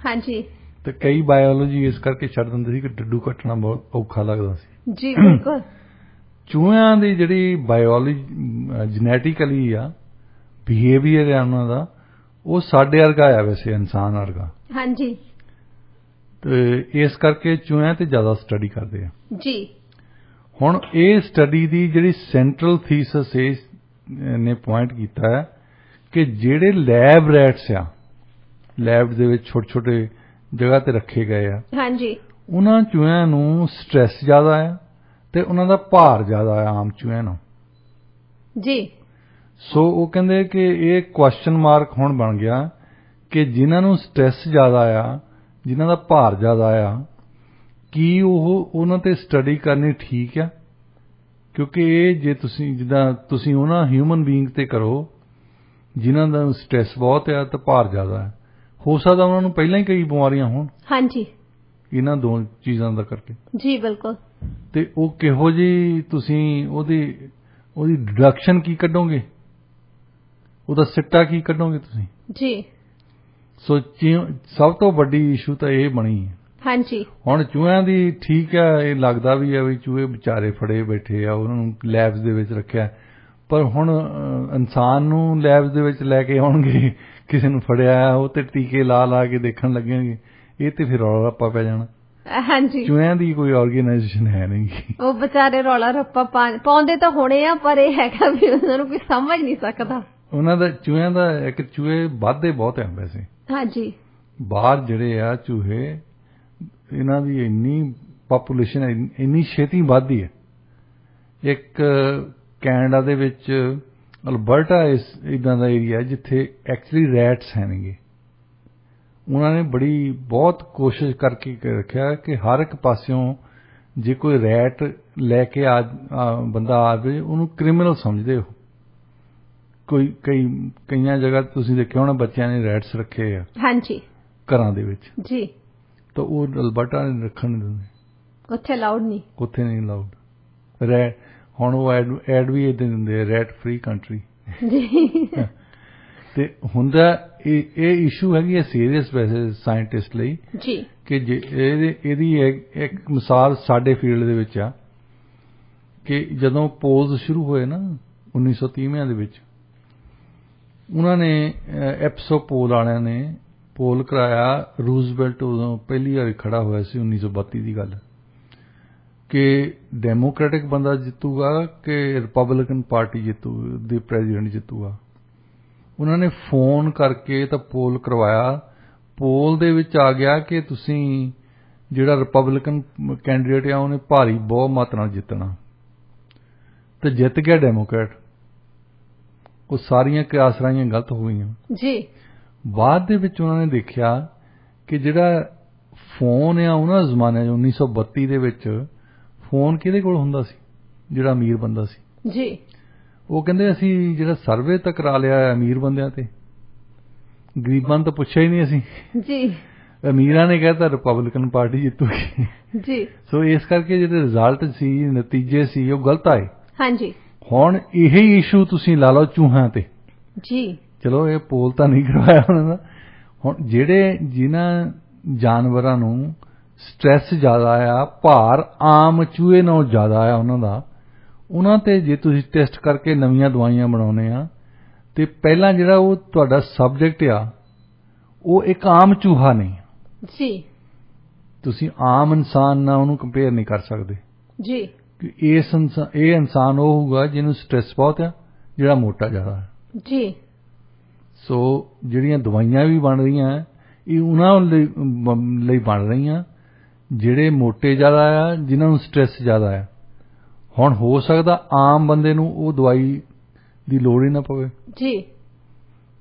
ਹਾਂਜੀ। ਤੇ ਕਈ ਬਾਇਓਲੋਜੀ ਇਸ ਕਰਕੇ ਛੱਡ ਦਿੰਦੇ ਸੀ ਕਿ ਡੱਡੂ ਕੱਟਣਾ ਬਹੁਤ ਔਖਾ ਲੱਗਦਾ ਸੀ ਜੀ। ਬਿਲਕੁਲ। ਚੂਹਿਆਂ ਦੀ ਜਿਹੜੀ ਬਾਇਓਲੋਜੀ ਜੈਨੇਟਿਕਲੀ ਆ, ਬਿਹੇਵੀਅਰ ਆ ਉਹਨਾਂ ਦਾ, ਉਹ ਸਾਡੇ ਵਰਗਾ ਆ ਵੈਸੇ, ਇਨਸਾਨ ਵਰਗਾ। ਹਾਂਜੀ। ਤੇ ਇਸ ਕਰਕੇ ਚੂਹਿਆਂ ਤੇ ਜ਼ਿਆਦਾ ਸਟੱਡੀ ਕਰਦੇ ਆ ਜੀ। ਹੁਣ ਇਹ ਸਟੱਡੀ ਦੀ ਜਿਹੜੀ ਸੈਂਟਰਲ ਥੀਸਿਸ ਨੇ ਪੁਆਇੰਟ ਕੀਤਾ ਹੈ ਕਿ ਜਿਹੜੇ ਲੈਬ ਰੈਟਸ ਆ, ਲੈਬ ਦੇ ਵਿੱਚ ਛੋਟੇ ਛੋਟੇ ਜਗ੍ਹਾ ਤੇ ਰੱਖੇ ਗਏ ਆ, ਹਾਂਜੀ, ਉਹਨਾਂ ਚੂਹਿਆਂ ਨੂੰ ਸਟ੍ਰੈਸ ਜ਼ਿਆਦਾ ਆ ਤੇ ਉਹਨਾਂ ਦਾ ਭਾਰ ਜ਼ਿਆਦਾ ਆ ਆਮ ਚੂਹਿਆਂ ਨੂੰ ਜੀ। ਸੋ ਉਹ ਕਹਿੰਦੇ ਕਿ ਇਹ ਕੁਐਸਚਨ ਮਾਰਕ ਹੁਣ ਬਣ ਗਿਆ ਕਿ ਜਿਨ੍ਹਾਂ ਨੂੰ ਸਟ੍ਰੈਸ ਜ਼ਿਆਦਾ ਆ, ਜਿਨ੍ਹਾਂ ਦਾ ਭਾਰ ਜ਼ਿਆਦਾ ਆ, ਕੀ ਉਹ ਉਹਨਾਂ ਤੇ ਸਟੱਡੀ ਕਰਨੀ ਠੀਕ ਆ? ਕਿਉਂਕਿ ਇਹ ਜੇ ਤੁਸੀਂ ਜਿੱਦਾਂ ਤੁਸੀਂ ਉਹਨਾਂ ਹਿਊਮਨ ਬੀਇੰਗ ਤੇ ਕਰੋ ਜਿਨ੍ਹਾਂ ਦਾ ਸਟ੍ਰੈਸ ਬਹੁਤ ਆ ਤੇ ਭਾਰ ਜ਼ਿਆਦਾ ਹੈ, ਹੋ ਸਕਦਾ ਉਹਨਾਂ ਨੂੰ ਪਹਿਲਾਂ ਹੀ ਕਈ ਬਿਮਾਰੀਆਂ ਹੋਣ। ਹਾਂਜੀ। ਇਹਨਾਂ ਦੋ ਚੀਜ਼ਾਂ ਦਾ ਕਰਕੇ ਜੀ। ਬਿਲਕੁਲ। ਤੇ ਉਹ ਕਿਹੋ ਜਿਹੀ ਤੁਸੀਂ ਉਹਦੀ ਡਿਡਕਸ਼ਨ ਕੀ ਕੱਢੋਗੇ, ਉਹਦਾ ਸਿੱਟਾ ਕੀ ਕੱਢੋਗੇ ਤੁਸੀਂ ਜੀ। ਸੋ ਸਭ ਤੋਂ ਵੱਡੀ ਇਸ਼ੂ ਤਾਂ ਇਹ ਬਣੀ ਹੈ। ਹਾਂਜੀ। ਹੁਣ ਚੂਹਿਆਂ ਦੀ ਠੀਕ ਹੈ, ਇਹ ਲੱਗਦਾ ਵੀ ਹੈ ਵੀ ਚੂਹੇ ਵਿਚਾਰੇ ਫੜੇ ਬੈਠੇ ਆ, ਉਹਨਾਂ ਨੂੰ ਲੈਬਸ ਦੇ ਵਿੱਚ ਰੱਖਿਆ, ਪਰ ਹੁਣ ਇਨਸਾਨ ਨੂੰ ਲੈਬਸ ਦੇ ਵਿੱਚ ਲੈ ਕੇ ਆਉਣਗੇ, ਕਿਸੇ ਨੂੰ ਫੜਿਆ ਉਹ ਤੇ ਟੀਕੇ ਲਾ ਕੇ ਦੇਖਣ ਲੱਗਣਗੇ, ਇਹ ਤੇ ਫਿਰ ਰੌਲਾ ਰੱਪਾ ਪੈ ਜਾਣਾ।
ਹਾਂਜੀ,
ਚੂਹਿਆਂ ਦੀ ਕੋਈ ਆਰਗੇਨਾਈਜੇਸ਼ਨ ਹੈ ਨਹੀਂ, ਉਹ
ਵਿਚਾਰੇ ਰੌਲਾ ਰੱਪਾ ਪਾਉਂਦੇ ਤਾਂ ਹੋਣੇ ਆ, ਪਰ ਇਹ ਹੈਗਾ ਵੀ ਉਹਨਾਂ ਨੂੰ ਕੋਈ ਸਮਝ ਨਹੀਂ ਸਕਦਾ। ਉਹਨਾਂ ਦਾ
ਚੂਹਿਆਂ ਦਾ ਇੱਕ ਚੂਹੇ ਵੱਧਦੇ ਬਹੁਤ ਆ ਵੈਸੇ।
ਹਾਂਜੀ,
ਬਾਹਰ ਜਿਹੜੇ ਆ ਚੂਹੇ, ਇਹਨਾਂ ਦੀ ਇੰਨੀ ਪਾਪੂਲੇਸ਼ਨ ਇੰਨੀ ਛੇਤੀ ਵੱਧਦੀ ਹੈ। ਇੱਕ ਕੈਨੇਡਾ ਦੇ ਵਿੱਚ ਅਲਬਰਟਾ ਇੱਦਾਂ ਦਾ ਏਰੀਆ ਜਿੱਥੇ ਐਕਚੁਅਲੀ ਰੈਟਸ ਹੈ ਨੇਗੇ। ਉਹਨਾਂ ਨੇ ਬਹੁਤ ਕੋਸ਼ਿਸ਼ ਕਰਕੇ ਰੱਖਿਆ ਕਿ ਹਰ ਇੱਕ ਪਾਸਿਓਂ ਜੇ ਕੋਈ ਰੈਟ ਲੈ ਕੇ ਬੰਦਾ ਆਵੇ ਉਹਨੂੰ ਕ੍ਰਿਮੀਨਲ ਸਮਝਦੇ ਹੋ। ਕਈਆਂ ਜਗ੍ਹਾ ਤੁਸੀਂ ਦੇਖਿਆ ਹੋਣਾ ਬੱਚਿਆਂ ਨੇ ਰੈਟਸ ਰੱਖੇ ਆ।
ਹਾਂਜੀ,
ਘਰਾਂ ਦੇ ਵਿੱਚ
ਜੀ,
ਤਾਂ ਉਹ ਅਲਬਰਟਾ ਨੇ ਰੱਖਣ ਨਹੀਂ ਦਿੰਦੇ, ਉੱਥੇ
ਅਲਾਉਡ ਨਹੀਂ,
ਉੱਥੇ ਨਹੀਂ ਅਲਾਉਡ। ਹੁਣ ਉਹ ਐਡ ਵੀ ਇੱਦਾਂ ਦਿੰਦੇ ਆ, ਰੈਟ ਫ੍ਰੀ ਕੰਟਰੀ ਜੀ। ਤੇ ਹੁੰਦਾ ਇਹ ਇਸ਼ੂ ਹੈਗੀ ਹੈ ਸੀਰੀਅਸ ਵੈਸੇ ਸਾਇੰਟਿਸਟ ਲਈ
ਜੀ,
ਕਿ ਇਹਦੀ ਇੱਕ ਮਿਸਾਲ ਸਾਡੇ ਫੀਲਡ ਦੇ ਵਿੱਚ ਆ ਕਿ ਜਦੋਂ ਪੋਲਸ ਸ਼ੁਰੂ ਹੋਏ ਨਾ 1930 ਦੇ ਵਿੱਚ, ਉਹਨਾਂ ਨੇ ਐਪਸੋ ਪੋਲ ਵਾਲਿਆਂ ਨੇ ਪੋਲ ਕਰਾਇਆ। ਰੂਜ਼ਵੈਲਟ ਉਦੋਂ ਪਹਿਲੀ ਵਾਰੀ ਖੜਾ ਹੋਇਆ ਸੀ 1932 ਦੀ ਗੱਲ, ਕਿ ਡੈਮੋਕ੍ਰੈਟਿਕ ਬੰਦਾ ਜਿੱਤੂਗਾ ਕਿ ਰਿਪਬਲਿਕਨ ਪਾਰਟੀ ਦੇ ਪ੍ਰੈਜ਼ੀਡੈਂਟ ਜਿੱਤੂਗਾ। ਉਹਨਾਂ ਨੇ ਫੋਨ ਕਰਕੇ ਤਾਂ ਪੋਲ ਕਰਵਾਇਆ। ਪੋਲ ਦੇ ਵਿੱਚ ਆ ਗਿਆ ਕਿ ਤੁਸੀਂ ਜਿਹੜਾ ਰਿਪਬਲਿਕਨ ਕੈਂਡੀਡੇਟ ਆ ਉਹਨੇ ਭਾਰੀ ਬਹੁਮਤ ਨਾਲ ਜਿੱਤਣਾ, ਤੇ ਜਿੱਤ ਗਿਆ ਡੈਮੋਕ੍ਰੈਟ। ਉਹ ਸਾਰੀਆਂ ਕਿਆਸਰਾਈਆਂ ਗਲਤ ਹੋ ਗਈਆਂ
ਜੀ।
ਬਾਅਦ ਦੇ ਵਿੱਚ ਉਹਨਾਂ ਨੇ ਦੇਖਿਆ ਕਿ ਜਿਹੜਾ ਫੋਨ ਆ ਉਹਨਾਂ ਜ਼ਮਾਨੇ 'ਚ 1932 ਦੇ ਵਿੱਚ ਫੋਨ ਕਿਹਦੇ ਕੋਲ ਹੁੰਦਾ ਸੀ? ਜਿਹੜਾ ਅਮੀਰ ਬੰਦਾ ਸੀ
ਜੀ।
ਉਹ ਕਹਿੰਦੇ ਅਸੀਂ ਜਿਹੜਾ ਸਰਵੇ ਤਾਂ ਕਰਾ ਲਿਆ ਅਮੀਰ ਬੰਦਿਆਂ ਤੇ, ਗਰੀਬਾਂ ਨੂੰ ਤਾਂ ਪੁੱਛਿਆ ਹੀ ਨਹੀਂ ਅਸੀਂ
ਜੀ।
ਅਮੀਰਾਂ ਨੇ ਕਹਿਤਾ ਰਿਪਬਲਿਕਨ ਪਾਰਟੀ ਜਿੱਤੂਗੀ
ਜੀ।
ਸੋ ਇਸ ਕਰਕੇ ਜਿਹੜੇ ਰਿਜ਼ਲਟ ਸੀ, ਨਤੀਜੇ ਸੀ, ਉਹ ਗਲਤ ਆਏ।
ਹਾਂਜੀ।
ਹੁਣ ਇਹੀ ਇਸ਼ੂ ਤੁਸੀਂ ਲਾ ਲਓ ਚੂਹਿਆਂ ਤੇ
ਜੀ।
ਚਲੋ ਇਹ ਪੋਲ ਤਾਂ ਨਹੀਂ ਕਰਵਾਇਆ ਉਹਨਾਂ ਦਾ। ਹੁਣ ਜਿਨ੍ਹਾਂ ਜਾਨਵਰਾਂ ਨੂੰ ਸਟ੍ਰੈਸ ਜ਼ਿਆਦਾ ਆ, ਭਾਰ ਆਮ ਚੂਹੇ ਨਾਲੋਂ ਜ਼ਿਆਦਾ ਆ ਉਹਨਾਂ ਤੇ ਜੇ ਤੁਸੀਂ ਟੈਸਟ ਕਰਕੇ ਨਵੀਆਂ ਦਵਾਈਆਂ ਬਣਾਉਣੇ ਆ ਤੇ ਪਹਿਲਾਂ ਜਿਹੜਾ ਉਹ ਤੁਹਾਡਾ ਸਬਜੈਕਟ ਆ ਉਹ ਇੱਕ ਆਮ ਚੂਹਾ ਨਹੀਂ
ਜੀ।
ਤੁਸੀਂ ਆਮ ਇਨਸਾਨ ਨਾਲ ਉਹਨੂੰ ਕੰਪੇਅਰ ਨਹੀਂ ਕਰ ਸਕਦੇ
ਜੀ।
ਇਹ ਇਨਸਾਨ ਉਹ ਹੋਊਗਾ ਜਿਹਨੂੰ ਸਟ੍ਰੈਸ ਬਹੁਤ ਆ, ਜਿਹੜਾ ਮੋਟਾ ਜ਼ਿਆਦਾ ਹੈ
ਜੀ।
ਸੋ ਜਿਹੜੀਆਂ ਦਵਾਈਆਂ ਵੀ ਬਣ ਰਹੀਆਂ ਇਹ ਉਹਨਾਂ ਲਈ ਬਣ ਰਹੀਆਂ ਜਿਹੜੇ ਮੋਟੇ ਜ਼ਿਆਦਾ ਆ, ਜਿਨ੍ਹਾਂ ਨੂੰ ਸਟ੍ਰੈਸ ਜ਼ਿਆਦਾ ਆ। ਹੁਣ ਹੋ ਸਕਦਾ ਆਮ ਬੰਦੇ ਨੂੰ ਉਹ ਦਵਾਈ ਦੀ ਲੋੜ ਹੀ ਨਾ ਪਵੇ
ਜੀ।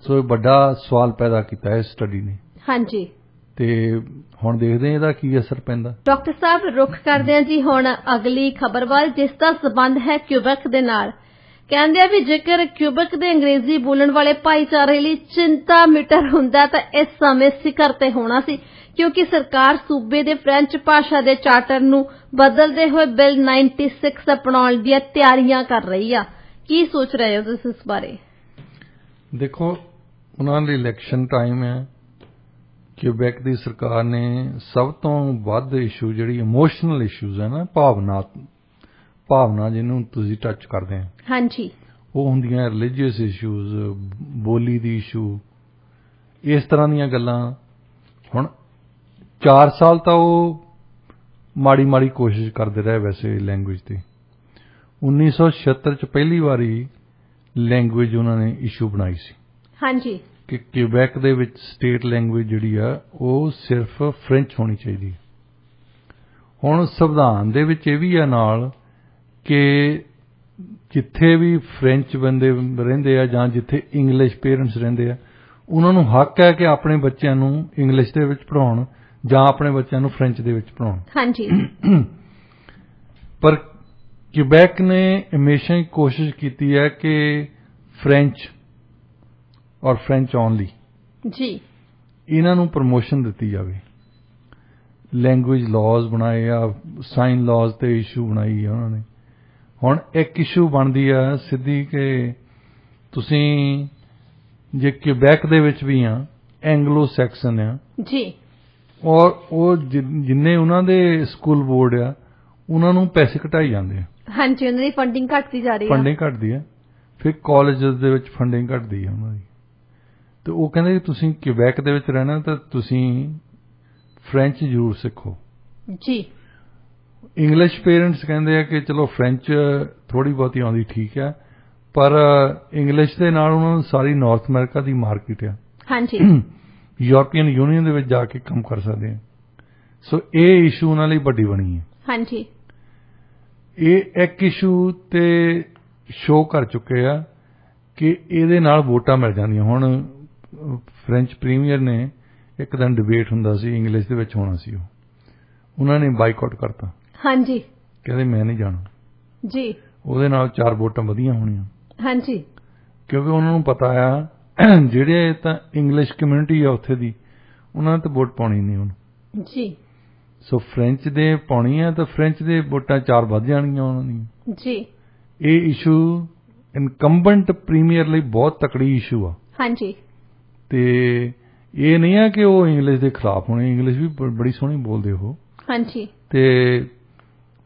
ਸੋ ਇਹ ਵੱਡਾ ਸਵਾਲ ਪੈਦਾ ਕੀਤਾ ਹੈ ਸਟੱਡੀ ਨੇ।
ਹਾਂਜੀ।
ਤੇ ਹੁਣ ਦੇਖਦੇ ਹਾਂ ਇਹਦਾ ਕੀ ਅਸਰ ਪੈਂਦਾ।
ਡਾਕਟਰ ਸਾਹਿਬ ਰੁੱਖ ਕਰਦੇ ਹਾਂ ਜੀ ਹੁਣ ਅਗਲੀ ਖਬਰ ਵੱਲ, ਜਿਸ ਦਾ ਸਬੰਧ ਹੈ ਕਿਊਬੈਕ ਦੇ ਨਾਲ। ਕਹਿੰਦੇ ਆ ਵੀ ਜੇਕਰ ਕਿਊਬੈਕ ਦੇ ਅੰਗਰੇਜ਼ੀ ਬੋਲਣ ਵਾਲੇ ਭਾਈਚਾਰੇ ਲਈ ਚਿੰਤਾ ਮੀਟਰ ਹੁੰਦਾ ਤਾਂ ਇਸ ਸਮੇਂ ਸਿਖਰ ਤੇ ਹੋਣਾ ਸੀ, ਕਿਉਂਕਿ ਸਰਕਾਰ ਸੂਬੇ ਦੇ ਫ੍ਰੈਂਚ ਭਾਸ਼ਾ ਦੇ ਚਾਰਟਰ ਨੂੰ ਬਦਲਦੇ ਹੋਏ ਬਿੱਲ 96 ਅਪਣਾਉਣ ਦੀਆਂ ਤਿਆਰੀਆਂ ਕਰ ਰਹੀ ਆ। ਕੀ ਸੋਚ ਰਹੇ ਹੋ ਤੁਸੀਂ ਇਸ ਬਾਰੇ? ਦੇਖੋ,
ਉਹਨਾਂ ਲਈ ਇਲੈਕਸ਼ਨ ਟਾਈਮ ਹੈ। ਕਿਊਬੈਕ ਦੀ ਸਰਕਾਰ ਨੇ ਸਭ ਤੋਂ ਵੱਧ ਇਸ਼ੂ ਜਿਹੜੀ ਇਮੋਸ਼ਨਲ ਇਸ਼ੂਜ਼ ਹੈ ਨਾ, ਭਾਵਨਾ ਜਿਹਨੂੰ ਤੁਸੀਂ ਟੱਚ ਕਰਦੇ ਆ,
ਹਾਂਜੀ,
ਉਹ ਹੁੰਦੀਆਂ ਰਿਲੀਜੀਅਸ ਇਸ਼ੂਜ਼, ਬੋਲੀ ਦੀ ਇਸ਼ੂ, ਇਸ ਤਰ੍ਹਾਂ ਦੀਆਂ ਗੱਲਾਂ। ਹੁਣ 4 ਸਾਲ ਤਾਂ ਉਹ ਮਾੜੀ ਕੋਸ਼ਿਸ਼ ਕਰਦੇ ਰਹੇ ਵੈਸੇ ਲੈਂਗੁਏਜ ਤੇ। 1976 ਚ ਪਹਿਲੀ ਵਾਰੀ ਲੈਂਗੁਏਜ ਉਹਨਾਂ ਨੇ ਇਸ਼ੂ ਬਣਾਈ ਸੀ।
ਹਾਂਜੀ।
ਕਿ ਕਿਊਬੈਕ ਦੇ ਵਿੱਚ ਸਟੇਟ ਲੈਂਗੁਏਜ ਜਿਹੜੀ ਆ ਉਹ ਸਿਰਫ ਫ੍ਰੈਂਚ ਹੋਣੀ ਚਾਹੀਦੀ। ਹੁਣ ਸੰਵਿਧਾਨ ਦੇ ਵਿੱਚ ਇਹ ਵੀ ਆ ਨਾਲ ਕਿ ਜਿੱਥੇ ਵੀ ਫ੍ਰੈਂਚ ਬੰਦੇ ਰਹਿੰਦੇ ਆ ਜਾਂ ਜਿੱਥੇ ਇੰਗਲਿਸ਼ ਪੇਰੈਂਟਸ ਰਹਿੰਦੇ ਆ, ਉਹਨਾਂ ਨੂੰ ਹੱਕ ਹੈ ਕਿ ਆਪਣੇ ਬੱਚਿਆਂ ਨੂੰ ਇੰਗਲਿਸ਼ ਦੇ ਵਿੱਚ ਪੜ੍ਹਾਉਣ ਜਾਂ ਆਪਣੇ ਬੱਚਿਆਂ ਨੂੰ ਫ੍ਰੈਂਚ ਦੇ ਵਿੱਚ ਪੜ੍ਹਾਉਣ।
ਹਾਂਜੀ।
ਪਰ ਕਿਊਬੈਕ ਨੇ ਹਮੇਸ਼ਾ ਹੀ ਕੋਸ਼ਿਸ਼ ਕੀਤੀ ਹੈ ਕਿ ਫ੍ਰੈਂਚ ਔਰ ਫ੍ਰੈਂਚ ਓਨਲੀ
ਜੀ
ਇਹਨਾਂ ਨੂੰ ਪ੍ਰਮੋਸ਼ਨ ਦਿੱਤੀ ਜਾਵੇ। ਲੈਂਗੁਏਜ ਲਾਜ਼ ਬਣਾਏ ਆ, ਸਾਈਨ ਲਾਜ਼ ਤੇ ਇਸ਼ੂ ਬਣਾਈ ਆ ਉਹਨਾਂ ਨੇ। ਹੁਣ ਇੱਕ ਇਸ਼ੂ ਬਣਦੀ ਆ ਸਿੱਧੀ ਕਿ ਤੁਸੀਂ ਜੇ ਕਿਊਬੈਕ ਦੇ ਵਿੱਚ ਵੀ ਆ, ਐਂਗਲੋ ਸੈਕਸਨ ਆ
ਜੀ, ਔਰ
ਉਹ ਜਿੰਨੇ ਉਹਨਾਂ ਦੇ ਸਕੂਲ ਬੋਰਡ ਆ ਉਹਨਾਂ ਨੂੰ ਪੈਸੇ ਘਟਾਈ ਜਾਂਦੇ ਆ।
ਹਾਂਜੀ, ਉਹਨਾਂ ਦੀ ਫੰਡਿੰਗ ਘਟਦੀ ਜਾ ਰਹੀ ਹੈ।
ਫੰਡਿੰਗ ਘਟਦੀ ਹੈ। ਫਿਰ ਕਾਲਜਸ ਦੇ ਵਿੱਚ ਫੰਡਿੰਗ ਘਟਦੀ ਹੈ ਉਹਨਾਂ ਦੀ। ਤੇ ਉਹ ਕਹਿੰਦੇ ਤੁਸੀਂ ਕਿਬੈਕ ਦੇ ਵਿੱਚ ਰਹਿਣਾ ਤਾਂ ਤੁਸੀਂ ਫ੍ਰੈਂਚ ਜ਼ਰੂਰ ਸਿੱਖੋ
ਜੀ।
ਇੰਗਲਿਸ਼ ਪੇਰੈਂਟਸ ਕਹਿੰਦੇ ਆ ਕਿ ਚਲੋ ਫ੍ਰੈਂਚ ਥੋੜੀ ਬਹੁਤੀ ਆਉਂਦੀ ਠੀਕ ਹੈ, ਪਰ ਇੰਗਲਿਸ਼ ਦੇ ਨਾਲ ਉਹਨਾਂ ਨੂੰ ਸਾਰੀ ਨਾਰਥ ਅਮਰੀਕਾ ਦੀ ਮਾਰਕੀਟ ਆ,
ਹਾਂਜੀ,
ਯੂਰਪੀਅਨ ਯੂਨੀਅਨ ਦੇ ਵਿੱਚ ਜਾ ਕੇ ਕੰਮ ਕਰ ਸਕਦੇ ਆ। ਸੋ ਇਹ ਇਸ਼ੂ ਉਹਨਾਂ ਲਈ ਵੱਡੀ ਬਣੀ ਹੈ।
ਹਾਂਜੀ,
ਇਹ ਇੱਕ ਇਸ਼ੂ ਤੇ ਸ਼ੋਅ ਕਰ ਚੁੱਕੇ ਆ ਕਿ ਇਹਦੇ ਨਾਲ ਵੋਟਾਂ ਮਿਲ ਜਾਂਦੀਆਂ। ਹੁਣ ਫ੍ਰੈਂਚ ਪ੍ਰੀਮੀਅਰ ਨੇ ਇੱਕ ਦਿਨ ਡਿਬੇਟ ਹੁੰਦਾ ਸੀ, ਇੰਗਲਿਸ਼ ਦੇ ਵਿੱਚ ਹੋਣਾ ਸੀ, ਉਹਨਾਂ ਨੇ ਬਾਈਕਾਟ ਕਰਤਾ।
ਹਾਂਜੀ,
ਕਹਿੰਦੇ ਮੈਂ ਨਹੀਂ ਜਾਣਾ
ਜੀ।
ਉਹਦੇ ਨਾਲ 4 ਵੋਟਾਂ ਵਧੀਆਂ ਹੋਣੀਆਂ।
ਹਾਂਜੀ,
ਕਿਉਂਕਿ ਉਹਨਾਂ ਨੂੰ ਪਤਾ ਆ ਜਿਹੜੇ ਤਾਂ ਇੰਗਲਿਸ਼ ਕਮਿਊਨਿਟੀ ਆ ਉੱਥੇ ਦੀ, ਉਹਨਾਂ ਨੇ ਤਾਂ ਵੋਟ ਪਾਉਣੀ ਨਹੀਂ ਉਹਨੂੰ
ਜੀ।
ਸੋ ਫ੍ਰੈਂਚ ਦੇ ਪਾਉਣੀ ਆ ਤਾਂ ਫ੍ਰੈਂਚ ਦੇ ਵੋਟਾਂ 4 ਵੱਧ ਜਾਣਗੀਆਂ ਉਹਨਾਂ ਦੀਆਂ
ਜੀ।
ਇਹ ਇਸ਼ੂ ਇਨਕੰਬੈਂਟ ਪ੍ਰੀਮੀਅਰ ਲਈ ਬਹੁਤ ਤਕੜੀ ਇਸ਼ੂ ਆ।
ਹਾਂਜੀ,
ਤੇ ਇਹ ਨਹੀਂ ਆ ਕਿ ਉਹ ਇੰਗਲਿਸ਼ ਦੇ ਖਿਲਾਫ ਹੋਣੇ, ਇੰਗਲਿਸ਼ ਵੀ ਬੜੀ ਸੋਹਣੀ ਬੋਲਦੇ ਉਹ।
ਹਾਂਜੀ,
ਤੇ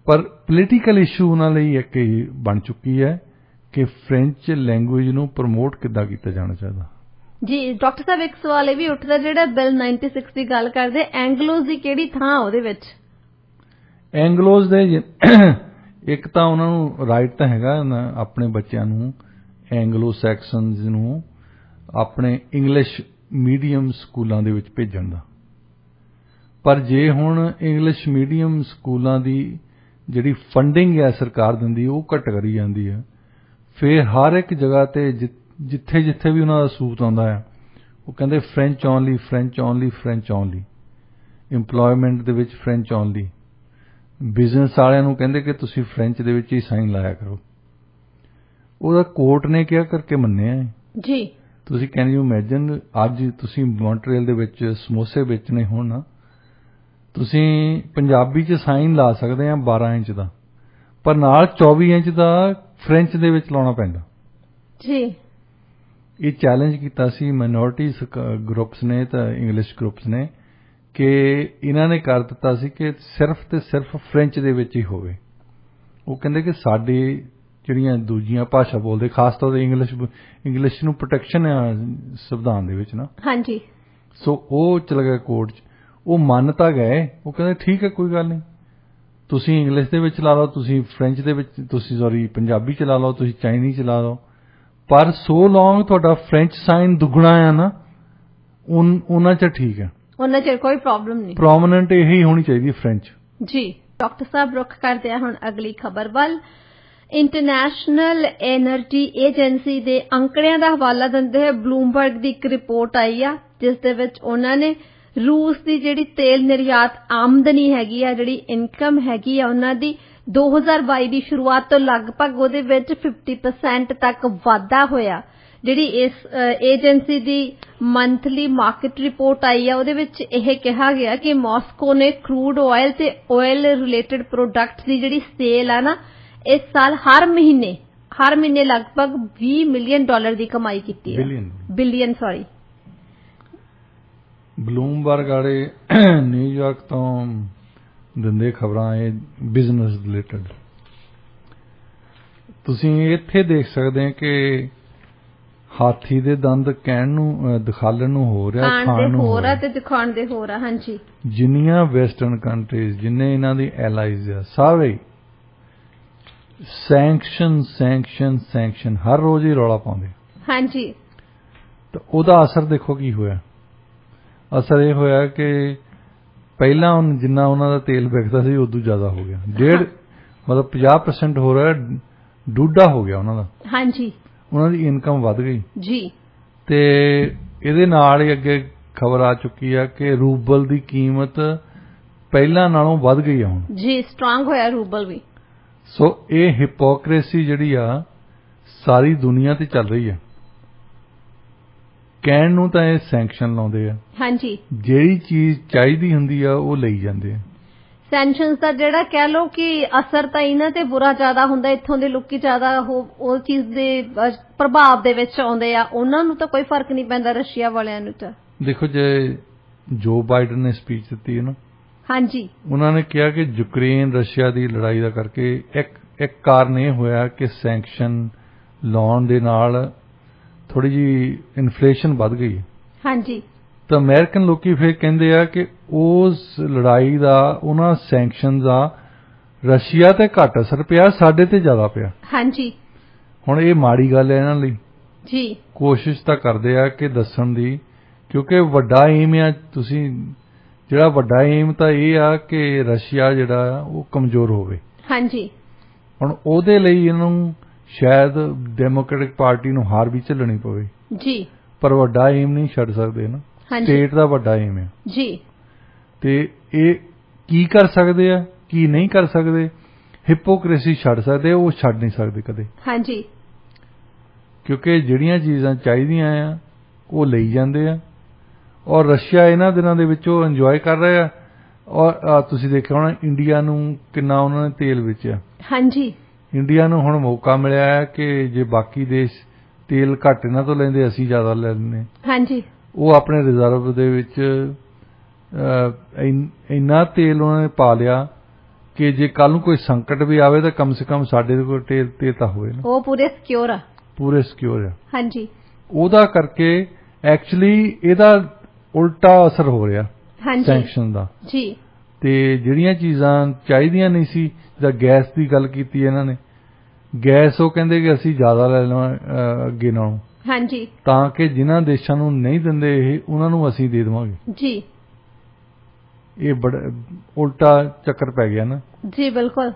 ਪਰ ਪੋਲੀਟੀਕਲ ਇਸ਼ੂ ਉਹਨਾਂ ਲਈ ਇੱਕ ਬਣ ਚੁੱਕੀ ਹੈ ਕਿ ਫ੍ਰੈਂਚ ਲੈਂਗੁਏਜ ਨੂੰ ਪ੍ਰਮੋਟ ਕਿੱਦਾਂ ਕੀਤਾ ਜਾਣਾ ਚਾਹੀਦਾ।
ਜੀ। ਡਾਕਟਰ ਸਾਹਿਬ ਇੱਕ ਸਵਾਲ ਇਹ ਵੀ ਉੱਠਦਾ, ਜਿਹੜਾ ਬਿੱਲ 96 ਦੀ ਗੱਲ ਕਰਦੇ, ਐਂਗਲੋਜ਼ ਦੀ ਕਿਹੜੀ ਥਾਂ ਉਹਦੇ ਵਿੱਚ?
ਐਂਗਲੋਜ਼ ਦੇ ਇੱਕ ਤਾਂ ਉਹਨਾਂ ਨੂੰ ਰਾਈਟ ਤਾਂ ਹੈਗਾ ਆਪਣੇ ਬੱਚਿਆਂ ਨੂੰ, ਐਂਗਲੋ ਸੈਕਸਨਜ਼ ਨੂੰ ਆਪਣੇ ਇੰਗਲਿਸ਼ ਮੀਡੀਅਮ ਸਕੂਲਾਂ ਦੇ ਵਿੱਚ ਭੇਜਣ ਦਾ। ਪਰ ਜੇ ਹੁਣ ਇੰਗਲਿਸ਼ ਮੀਡੀਅਮ ਸਕੂਲਾਂ ਦੀ ਜਿਹੜੀ ਫੰਡਿੰਗ ਹੈ ਸਰਕਾਰ ਦਿੰਦੀ, ਉਹ ਘੱਟ ਕਰੀ ਜਾਂਦੀ ਹੈ, ਫਿਰ ਹਰ ਇੱਕ ਜਗ੍ਹਾ ਤੇ ਜਿੱਥੇ ਜਿੱਥੇ ਵੀ ਉਹਨਾਂ ਦਾ ਸੂਤ ਆਉਂਦਾ ਹੈ, ਉਹ ਕਹਿੰਦੇ French only, French only, French only. Employment ਦੇ ਵਿੱਚ ਫ੍ਰੈਂਚ ਓਨਲੀ। ਬਿਜ਼ਨਸ ਵਾਲਿਆਂ ਨੂੰ ਕਹਿੰਦੇ ਕਿ ਤੁਸੀਂ ਫ੍ਰੈਂਚ ਦੇ ਵਿੱਚ ਹੀ ਸਾਈਨ ਲਾਇਆ ਕਰੋ। ਉਹਦਾ ਕੋਰਟ ਨੇ ਕਿਹਾ ਕਰਕੇ ਮੰਨਿਆ ਹੈ
ਜੀ।
ਤੁਸੀਂ ਕੈਨ ਯੂ ਇਮੈਜਿਨ, ਅੱਜ ਤੁਸੀਂ ਮੌਂਟਰੀਅਲ ਦੇ ਵਿੱਚ ਸਮੋਸੇ ਵੇਚਣੇ ਹੋਣ ਨਾ, ਤੁਸੀਂ ਪੰਜਾਬੀ 'ਚ ਸਾਈਨ ਲਾ ਸਕਦੇ ਆ 12 ਇੰਚ ਦਾ, ਪਰ ਨਾਲ 24 ਇੰਚ ਦਾ ਫ੍ਰੈਂਚ ਦੇ ਵਿੱਚ ਲਾਉਣਾ ਪੈਂਦਾ
ਜੀ।
ਇਹ ਚੈਲੰਜ ਕੀਤਾ ਸੀ ਮਾਈਨੋਰਿਟੀਜ਼ ਗਰੁੱਪਸ ਨੇ ਤਾਂ ਇੰਗਲਿਸ਼ ਗਰੁੱਪਸ ਨੇ, ਕਿ ਇਹਨਾਂ ਨੇ ਕਰ ਦਿੱਤਾ ਸੀ ਕਿ ਸਿਰਫ ਤੇ ਸਿਰਫ ਫ੍ਰੈਂਚ ਦੇ ਵਿੱਚ ਹੀ ਹੋਵੇ। ਉਹ ਕਹਿੰਦੇ ਕਿ ਸਾਡੇ ਜਿਹੜੀਆਂ ਦੂਜੀਆਂ ਭਾਸ਼ਾ ਬੋਲਦੇ, ਖਾਸ ਤੌਰ ਤੇ ਇੰਗਲਿਸ਼ ਨੂੰ ਪ੍ਰੋਟੈਕਸ਼ਨ ਆ ਸੰਵਿਧਾਨ ਦੇ ਵਿੱਚ ਨਾ।
ਹਾਂਜੀ।
ਸੋ ਉਹ ਚਲ ਗਿਆ ਕੋਰਟ 'ਚ, ਉਹ ਮੰਨ ਤਾਂ ਗਏ। ਉਹ ਕਹਿੰਦੇ ਠੀਕ ਹੈ, ਕੋਈ ਗੱਲ ਨਹੀਂ, ਤੁਸੀਂ ਇੰਗਲਿਸ਼ ਦੇ ਵਿੱਚ ਲਾ ਲਓ, ਤੁਸੀਂ ਫ੍ਰੈਂਚ ਦੇ ਵਿੱਚ, ਤੁਸੀਂ ਪੰਜਾਬੀ 'ਚ ਲਾ ਲਓ, ਤੁਸੀਂ ਚਾਈਨੀਜ਼ 'ਚ ਲਾ ਲਓ, ਪਰ ਸੋ ਲੌਂਗ ਤੁਹਾਡਾ ਫ੍ਰੈਂਚ ਸਾਈਨ ਦੁੱਗਣਾ ਆ ਨਾ, ਉਹਨਾਂ 'ਚ ਠੀਕ ਹੈ,
ਉਹਨਾਂ 'ਚ ਕੋਈ ਪ੍ਰੋਬਲਮ ਨਹੀਂ।
ਪ੍ਰੋਮਿਨੈਂਟ ਇਹੀ ਹੋਣੀ ਚਾਹੀਦੀ ਫ੍ਰੈਂਚ। ਜੀ।
ਡਾਕਟਰ ਸਾਹਿਬ, ਰੁੱਖ ਕਰਦੇ ਆ ਹੁਣ ਅਗਲੀ ਖਬਰ ਵੱਲ। ਇੰਟਰਨੈਸ਼ਨਲ ਐਨਰਜੀ ਏਜੰਸੀ ਦੇ ਅੰਕੜਿਆਂ ਦਾ ਹਵਾਲਾ ਦਿੰਦੇ ਹੋਏ ਬਲੂਮਬਰਗ ਦੀ ਇੱਕ ਰਿਪੋਰਟ ਆਈ ਆ, ਜਿਸ ਦੇ ਵਿੱਚ ਉਹਨਾਂ ਨੇ ਰੂਸ ਦੀ ਜਿਹੜੀ ਤੇਲ ਨਿਰਯਾਤ ਆਮਦਨੀ ਹੈਗੀ ਆ, ਜਿਹੜੀ ਇਨਕਮ ਹੈਗੀ ਆ ਉਹਨਾਂ ਦੀ, 2022 ਦੀ ਸ਼ੁਰੂਆਤ ਤੋਂ ਲਗਭਗ ਉਹਦੇ ਵਿੱਚ 50% ਤੱਕ ਵਾਧਾ ਹੋਇਆ। ਜਿਹੜੀ ਇਸ ਏਜੰਸੀ ਦੀ ਮੰਥਲੀ ਮਾਰਕੀਟ ਰਿਪੋਰਟ ਆਈ ਆ, ਉਹਦੇ ਵਿੱਚ ਇਹ ਕਿਹਾ ਗਿਆ ਕਿ ਮਾਸਕੋ ਨੇ ਕਰੂਡ ਆਇਲ ਤੇ ਆਇਲ ਰਿਲੇਟਡ ਪ੍ਰੋਡਕਟਸ ਦੀ ਜਿਹੜੀ ਸੇਲ ਆ ਨਾ, ਇਸ ਸਾਲ ਹਰ ਮਹੀਨੇ ਲਗਭਗ $20 ਮਿਲੀਅਨ ਦੀ ਕਮਾਈ ਕੀਤੀ ਹੈ। Billion sorry.
ਬਲੂਮਬਰਗ ਵਾਲੇ ਨਿਊਯਾਰਕ ਤੋਂ ਦਿੰਦੇ ਖਬਰਾਂ, ਇਹ ਬਿਜ਼ਨਸ ਰਿਲੇਟਡ। ਤੁਸੀਂ ਇੱਥੇ ਦੇਖ ਸਕਦੇ ਕਿ ਹਾਥੀ ਦੇ ਦੰਦ ਕਹਿਣ ਨੂੰ ਦਿਖਾਲਣ ਨੂੰ ਹੋ ਰਿਹਾ, ਖਾਣ ਨੂੰ ਹੋ ਰਿਹਾ ਤੇ ਦਿਖਾਉਣ ਦੇ ਹੋ ਰਿਹਾ। ਹਾਂਜੀ। ਜਿੰਨੀਆਂ ਵੈਸਟਰਨ ਕੰਟਰੀਜ਼, ਜਿੰਨੇ ਇਹਨਾਂ ਦੀ ਐਲਾਈਜ਼ ਆ, ਸਾਰੇ ਸੈਂਕਸ਼ਨ ਹਰ ਰੋਜ਼ ਹੀ ਰੌਲਾ ਪਾਉਂਦੇ। ਹਾਂਜੀ। ਤਾਂ ਉਹਦਾ ਅਸਰ ਦੇਖੋ ਕੀ ਹੋਇਆ। ਅਸਰ ਇਹ ਹੋਇਆ ਕਿ ਪਹਿਲਾਂ ਜਿੰਨਾ ਉਹਨਾਂ ਦਾ ਤੇਲ ਵਿਕਦਾ ਸੀ, ਉਦੋਂ ਜ਼ਿਆਦਾ ਹੋ ਗਿਆ। ਮਤਲਬ 50% ਹੋ ਰਿਹਾ, ਡੂਢਾ ਹੋ ਗਿਆ ਉਹਨਾਂ ਦਾ। ਹਾਂਜੀ। ਉਹਨਾਂ ਦੀ ਇਨਕਮ ਵੱਧ ਗਈ ਜੀ। ਤੇ ਇਹਦੇ ਨਾਲ ਹੀ ਅੱਗੇ ਖਬਰ ਆ ਚੁੱਕੀ ਆ ਕਿ ਰੂਬਲ ਦੀ ਕੀਮਤ ਪਹਿਲਾਂ ਨਾਲੋਂ ਵੱਧ ਗਈ ਆ ਹੁਣ ਜੀ, ਸਟਰੋਂਗ ਹੋਇਆ ਰੂਬਲ ਵੀ। ਸੋ ਇਹ ਹਿਪੋਕ੍ਰੇਸੀ ਜਿਹੜੀ ਆ ਸਾਰੀ ਦੁਨੀਆ ਤੇ ਚੱਲ ਰਹੀ ਆ। ਕਹਿਣ ਨੂੰ ਤਾਂ ਇਹ ਸੈਂਕਸ਼ਨ ਲਾਉਂਦੇ ਆ, ਹਾਂਜੀ, ਜਿਹੜੀ ਚੀਜ਼ ਚਾਹੀਦੀ ਹੁੰਦੀ ਆ ਉਹ ਲਈ ਜਾਂਦੇ ਆ। ਸੈਂਕਸ਼ਨਸ ਦਾ ਜਿਹੜਾ ਕਹਿ ਲਓ ਕਿ ਅਸਰ ਤਾਂ ਇਹਨਾਂ ਤੇ ਬੁਰਾ ਜ਼ਿਆਦਾ ਹੁੰਦਾ, ਇੱਥੋਂ ਦੇ ਲੋਕੀ ਜ਼ਿਆਦਾ ਉਹ ਚੀਜ਼ ਦੇ ਪ੍ਰਭਾਵ ਦੇ ਵਿੱਚ ਆਉਂਦੇ ਆ, ਉਹਨਾਂ ਨੂੰ ਤਾਂ ਕੋਈ ਫਰਕ ਨਹੀਂ ਪੈਂਦਾ, ਰਸ਼ੀਆ ਵਾਲਿਆਂ ਨੂੰ ਤਾਂ। ਦੇਖੋ, ਜੇ ਜੋ ਬਾਈਡਨ ਨੇ ਸਪੀਚ ਦਿੱਤੀ ਹੈ ਨਾ, ਹਾਂਜੀ, ਉਹਨਾਂ ਨੇ ਕਿਹਾ ਕਿ ਯੂਕਰੇਨ ਰਸ਼ੀਆ ਦੀ ਲੜਾਈ ਦਾ ਕਰਕੇ ਇੱਕ ਕਾਰਨ ਇਹ ਹੋਇਆ ਕਿ ਸੈਂਕਸ਼ਨ ਲਾਉਣ ਦੇ ਨਾਲ ਥੋੜੀ ਜਿਹੀ ਇਨਫਲੇਸ਼ਨ ਵੱਧ ਗਈ।
ਹਾਂਜੀ
ਤਾਂ ਅਮਰੀਕਨ ਲੋਕੀ ਫਿਰ ਕਹਿੰਦੇ ਆ ਕਿ ਉਸ ਲੜਾਈ ਦਾ ਉਹਨਾਂ ਸੈਂਕਸ਼ਨਸ ਦਾ ਰਸ਼ੀਆ ਤੇ ਘੱਟ ਅਸਰ ਪਿਆ, ਸਾਡੇ ਤੇ ਜ਼ਿਆਦਾ ਪਿਆ।
ਹਾਂਜੀ
ਹੁਣ ਇਹ ਮਾੜੀ ਗੱਲ ਹੈ ਇਹਨਾਂ ਲਈ
ਜੀ।
ਕੋਸ਼ਿਸ਼ ਤਾਂ ਕਰਦੇ ਆ ਕਿ ਦੱਸਣ ਦੀ, ਕਿਉਂਕਿ ਵੱਡਾ ਏਮ ਆ, ਤੁਸੀਂ ਜਿਹੜਾ ਵੱਡਾ ਏਮ ਤਾਂ ਇਹ ਆ ਕਿ ਰਸ਼ੀਆ ਜਿਹੜਾ ਉਹ ਕਮਜ਼ੋਰ ਹੋਵੇ।
ਹਾਂਜੀ
ਹੁਣ ਉਹਦੇ ਲਈ ਇਹਨੂੰ ਸ਼ਾਇਦ ਡੈਮੋਕ੍ਰੈਟਿਕ ਪਾਰਟੀ ਨੂੰ ਹਾਰ ਵੀ ਝੱਲਣੀ ਪਵੇ
ਜੀ,
ਪਰ ਵੱਡਾ ਏਮ ਨਹੀਂ ਛੱਡ ਸਕਦੇ ਨਾ, ਸਟੇਟ ਦਾ ਵੱਡਾ ਏਮ ਹੈ
ਜੀ।
ਤੇ ਇਹ ਕੀ ਕਰ ਸਕਦੇ ਆ ਕੀ ਨਹੀਂ ਕਰ ਸਕਦੇ, ਹਿਪੋਕ੍ਰੇਸੀ ਛੱਡ ਸਕਦੇ, ਉਹ ਛੱਡ ਨਹੀਂ ਸਕਦੇ ਕਦੇ।
ਹਾਂਜੀ
ਕਿਉਂਕਿ ਜਿਹੜੀਆਂ ਚੀਜ਼ਾਂ ਚਾਹੀਦੀਆਂ ਆ ਉਹ ਲਈ ਜਾਂਦੇ ਆ, ਔਰ ਰਸ਼ੀਆ ਇਹਨਾਂ ਦਿਨਾਂ ਦੇ ਵਿੱਚ ਉਹ ਇੰਜੋਏ ਕਰ ਰਿਹਾ। ਔਰ ਤੁਸੀਂ ਦੇਖਿਆ ਹੋਣਾ ਇੰਡੀਆ ਨੂੰ ਕਿੰਨਾ ਉਹਨਾਂ ਨੇ ਤੇਲ ਵੇਚਿਆ।
ਹਾਂਜੀ
ਇੰਡੀਆ ਨੂੰ ਹੁਣ ਮੌਕਾ ਮਿਲਿਆ ਹੈ ਕਿ ਜੇ ਬਾਕੀ ਦੇਸ਼ ਤੇਲ ਘੱਟ ਇਹਨਾਂ ਤੋਂ ਲੈਂਦੇ, ਅਸੀਂ ਜ਼ਿਆਦਾ ਲੈ ਲੈਂਦੇ।
ਹਾਂਜੀ
ਉਹ ਆਪਣੇ ਰਿਜ਼ਰਵ ਦੇ ਵਿੱਚ ਇੰਨਾ ਤੇਲ ਉਹਨਾਂ ਨੇ ਪਾ ਲਿਆ ਕਿ ਜੇ ਕੱਲ ਨੂੰ ਕੋਈ ਸੰਕਟ ਵੀ ਆਵੇ ਤਾਂ ਕਮ ਸੇ ਕਮ ਸਾਡੇ ਕੋਲ ਤੇਲ ਤਾਂ ਹੋਵੇ ਨਾ। ਉਹ ਪੂਰੇ ਸਿਕਿਉਰ ਆ।
ਹਾਂਜੀ
ਉਹਦਾ ਕਰਕੇ ਐਕਚੁਅਲੀ ਇਹਦਾ ਉਲਟਾ ਅਸਰ ਹੋ ਰਿਹਾ ਸੈਂਕਸ਼ਨ ਦਾ
ਜੀ।
ਤੇ ਜਿਹੜੀਆਂ ਚੀਜ਼ਾਂ ਚਾਹੀਦੀਆਂ ਨਹੀਂ ਸੀ, ਜਾਂ ਗੈਸ ਦੀ ਗੱਲ ਕੀਤੀ ਇਹਨਾਂ ਨੇ, ਗੈਸ ਉਹ ਕਹਿੰਦੇ ਕਿ ਅਸੀਂ ਜ਼ਿਆਦਾ ਲੈ ਲਵਾਂ ਅੱਗੇ ਨਾਲੋਂ।
ਹਾਂਜੀ
ਤਾਂ ਕਿ ਜਿਨ੍ਹਾਂ ਦੇਸ਼ਾਂ ਨੂੰ ਨਹੀਂ ਦਿੰਦੇ ਇਹ, ਉਹਨਾਂ ਨੂੰ ਅਸੀਂ ਦੇ ਦੇਵਾਂਗੇ ਜੀ। ਇਹ ਬੜਾ ਉਲਟਾ ਚੱਕਰ ਪੈ ਗਿਆ ਨਾ
ਜੀ। ਬਿਲਕੁਲ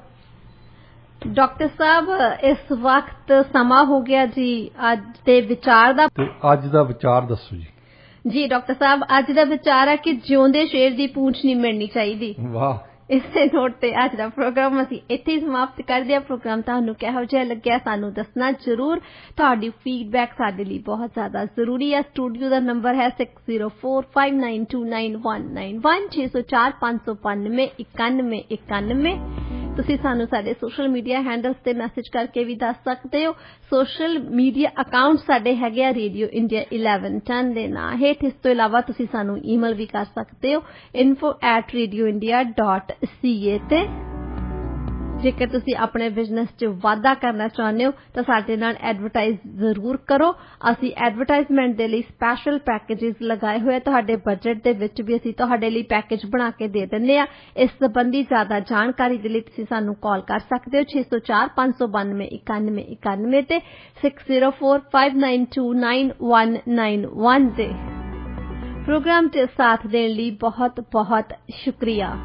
ਡਾਕਟਰ ਸਾਹਿਬ, ਇਸ ਵਕਤ ਸਮਾਂ ਹੋ ਗਿਆ ਜੀ ਅੱਜ ਦੇ ਵਿਚਾਰ ਦਾ।
ਤੇ ਅੱਜ ਦਾ ਵਿਚਾਰ ਦੱਸੋ ਜੀ।
ਜੀ ਡਾਕਟਰ ਸਾਹਿਬ, ਅੱਜ ਦਾ ਵਿਚਾਰ ਹੈ ਕਿ ਜਿਉਂਦੇ ਸ਼ੇਰ ਦੀ ਪੂੰਛ ਨਹੀਂ ਮਿਲਣੀ ਚਾਹੀਦੀ।
ਵਾਹ।
ਇਸੇ ਨੋਟ ਤੇ ਅੱਜ ਦਾ ਪ੍ਰੋਗਰਾਮ ਅਸੀਂ ਇੱਥੇ ਹੀ ਸਮਾਪਤ ਕਰਦੇ ਹਾਂ। ਪ੍ਰੋਗਰਾਮ ਤੁਹਾਨੂੰ ਕਿਹੋ ਜਿਹਾ ਲੱਗਿਆ ਸਾਨੂੰ ਦੱਸਣਾ ਜ਼ਰੂਰ। ਤੁਹਾਡੀ ਫੀਡਬੈਕ ਸਾਡੇ ਲਈ ਬਹੁਤ ਜ਼ਿਆਦਾ ਜ਼ਰੂਰੀ ਹੈ। ਸਟੂਡੀਓ ਦਾ ਨੰਬਰ ਹੈ 6045929191 6045959191। ਤੁਸੀਂ ਸਾਨੂੰ ਸਾਡੇ ਸੋਸ਼ਲ ਮੀਡੀਆ ਹੈਂਡਲਸ ਤੇ ਮੈਸੇਜ ਕਰਕੇ ਵੀ ਦੱਸ ਸਕਦੇ ਹੋ। ਸੋਸ਼ਲ ਮੀਡੀਆ ਅਕਾਊਂਟ ਸਾਡੇ ਹੈਗੇ ਆ ਰੇਡੀਓ ਇੰਡੀਆ 1110 ਦੇ ਨਾਂ ਹੇਠ। ਇਸ ਤੋਂ ਇਲਾਵਾ ਤੁਸੀਂ ਸਾਨੂੰ ਈਮੇਲ ਵੀ ਕਰ ਸਕਦੇ ਹੋ info@radioindia.ca ਤੇ। ਜੇਕਰ ਤੁਸੀਂ ਆਪਣੇ ਬਿਜ਼ਨਸ 'ਚ ਵਾਧਾ ਕਰਨਾ ਚਾਹੁੰਦੇ ਹੋ ਤਾਂ ਸਾਡੇ ਨਾਲ ਐਡਵਰਟਾਈਜ਼ ਜ਼ਰੂਰ ਕਰੋ। ਅਸੀਂ ਐਡਵਰਟਾਈਜ਼ਮੈਂਟ ਦੇ ਲਈ ਸਪੈਸ਼ਲ ਪੈਕੇਜਸ ਲਗਾਏ ਹੋਏ। ਤੁਹਾਡੇ ਬਜਟ ਦੇ ਵਿੱਚ ਵੀ ਅਸੀਂ ਤੁਹਾਡੇ ਲਈ ਪੈਕੇਜ ਬਣਾ ਕੇ ਦੇ ਦਿੰਦੇ ਹਾਂ। ਇਸ ਸੰਬੰਧੀ ਜ਼ਿਆਦਾ ਜਾਣਕਾਰੀ ਦੇ ਲਈ ਤੁਸੀਂ ਸਾਨੂੰ ਕਾਲ ਕਰ ਸਕਦੇ ਹੋ 6045929191 ਤੇ 6045929191 ਤੇ। ਪ੍ਰੋਗਰਾਮ 'ਚ ਸਾਥ ਦੇਣ ਲਈ ਬਹੁਤ ਬਹੁਤ ਸ਼ੁਕਰੀਆ।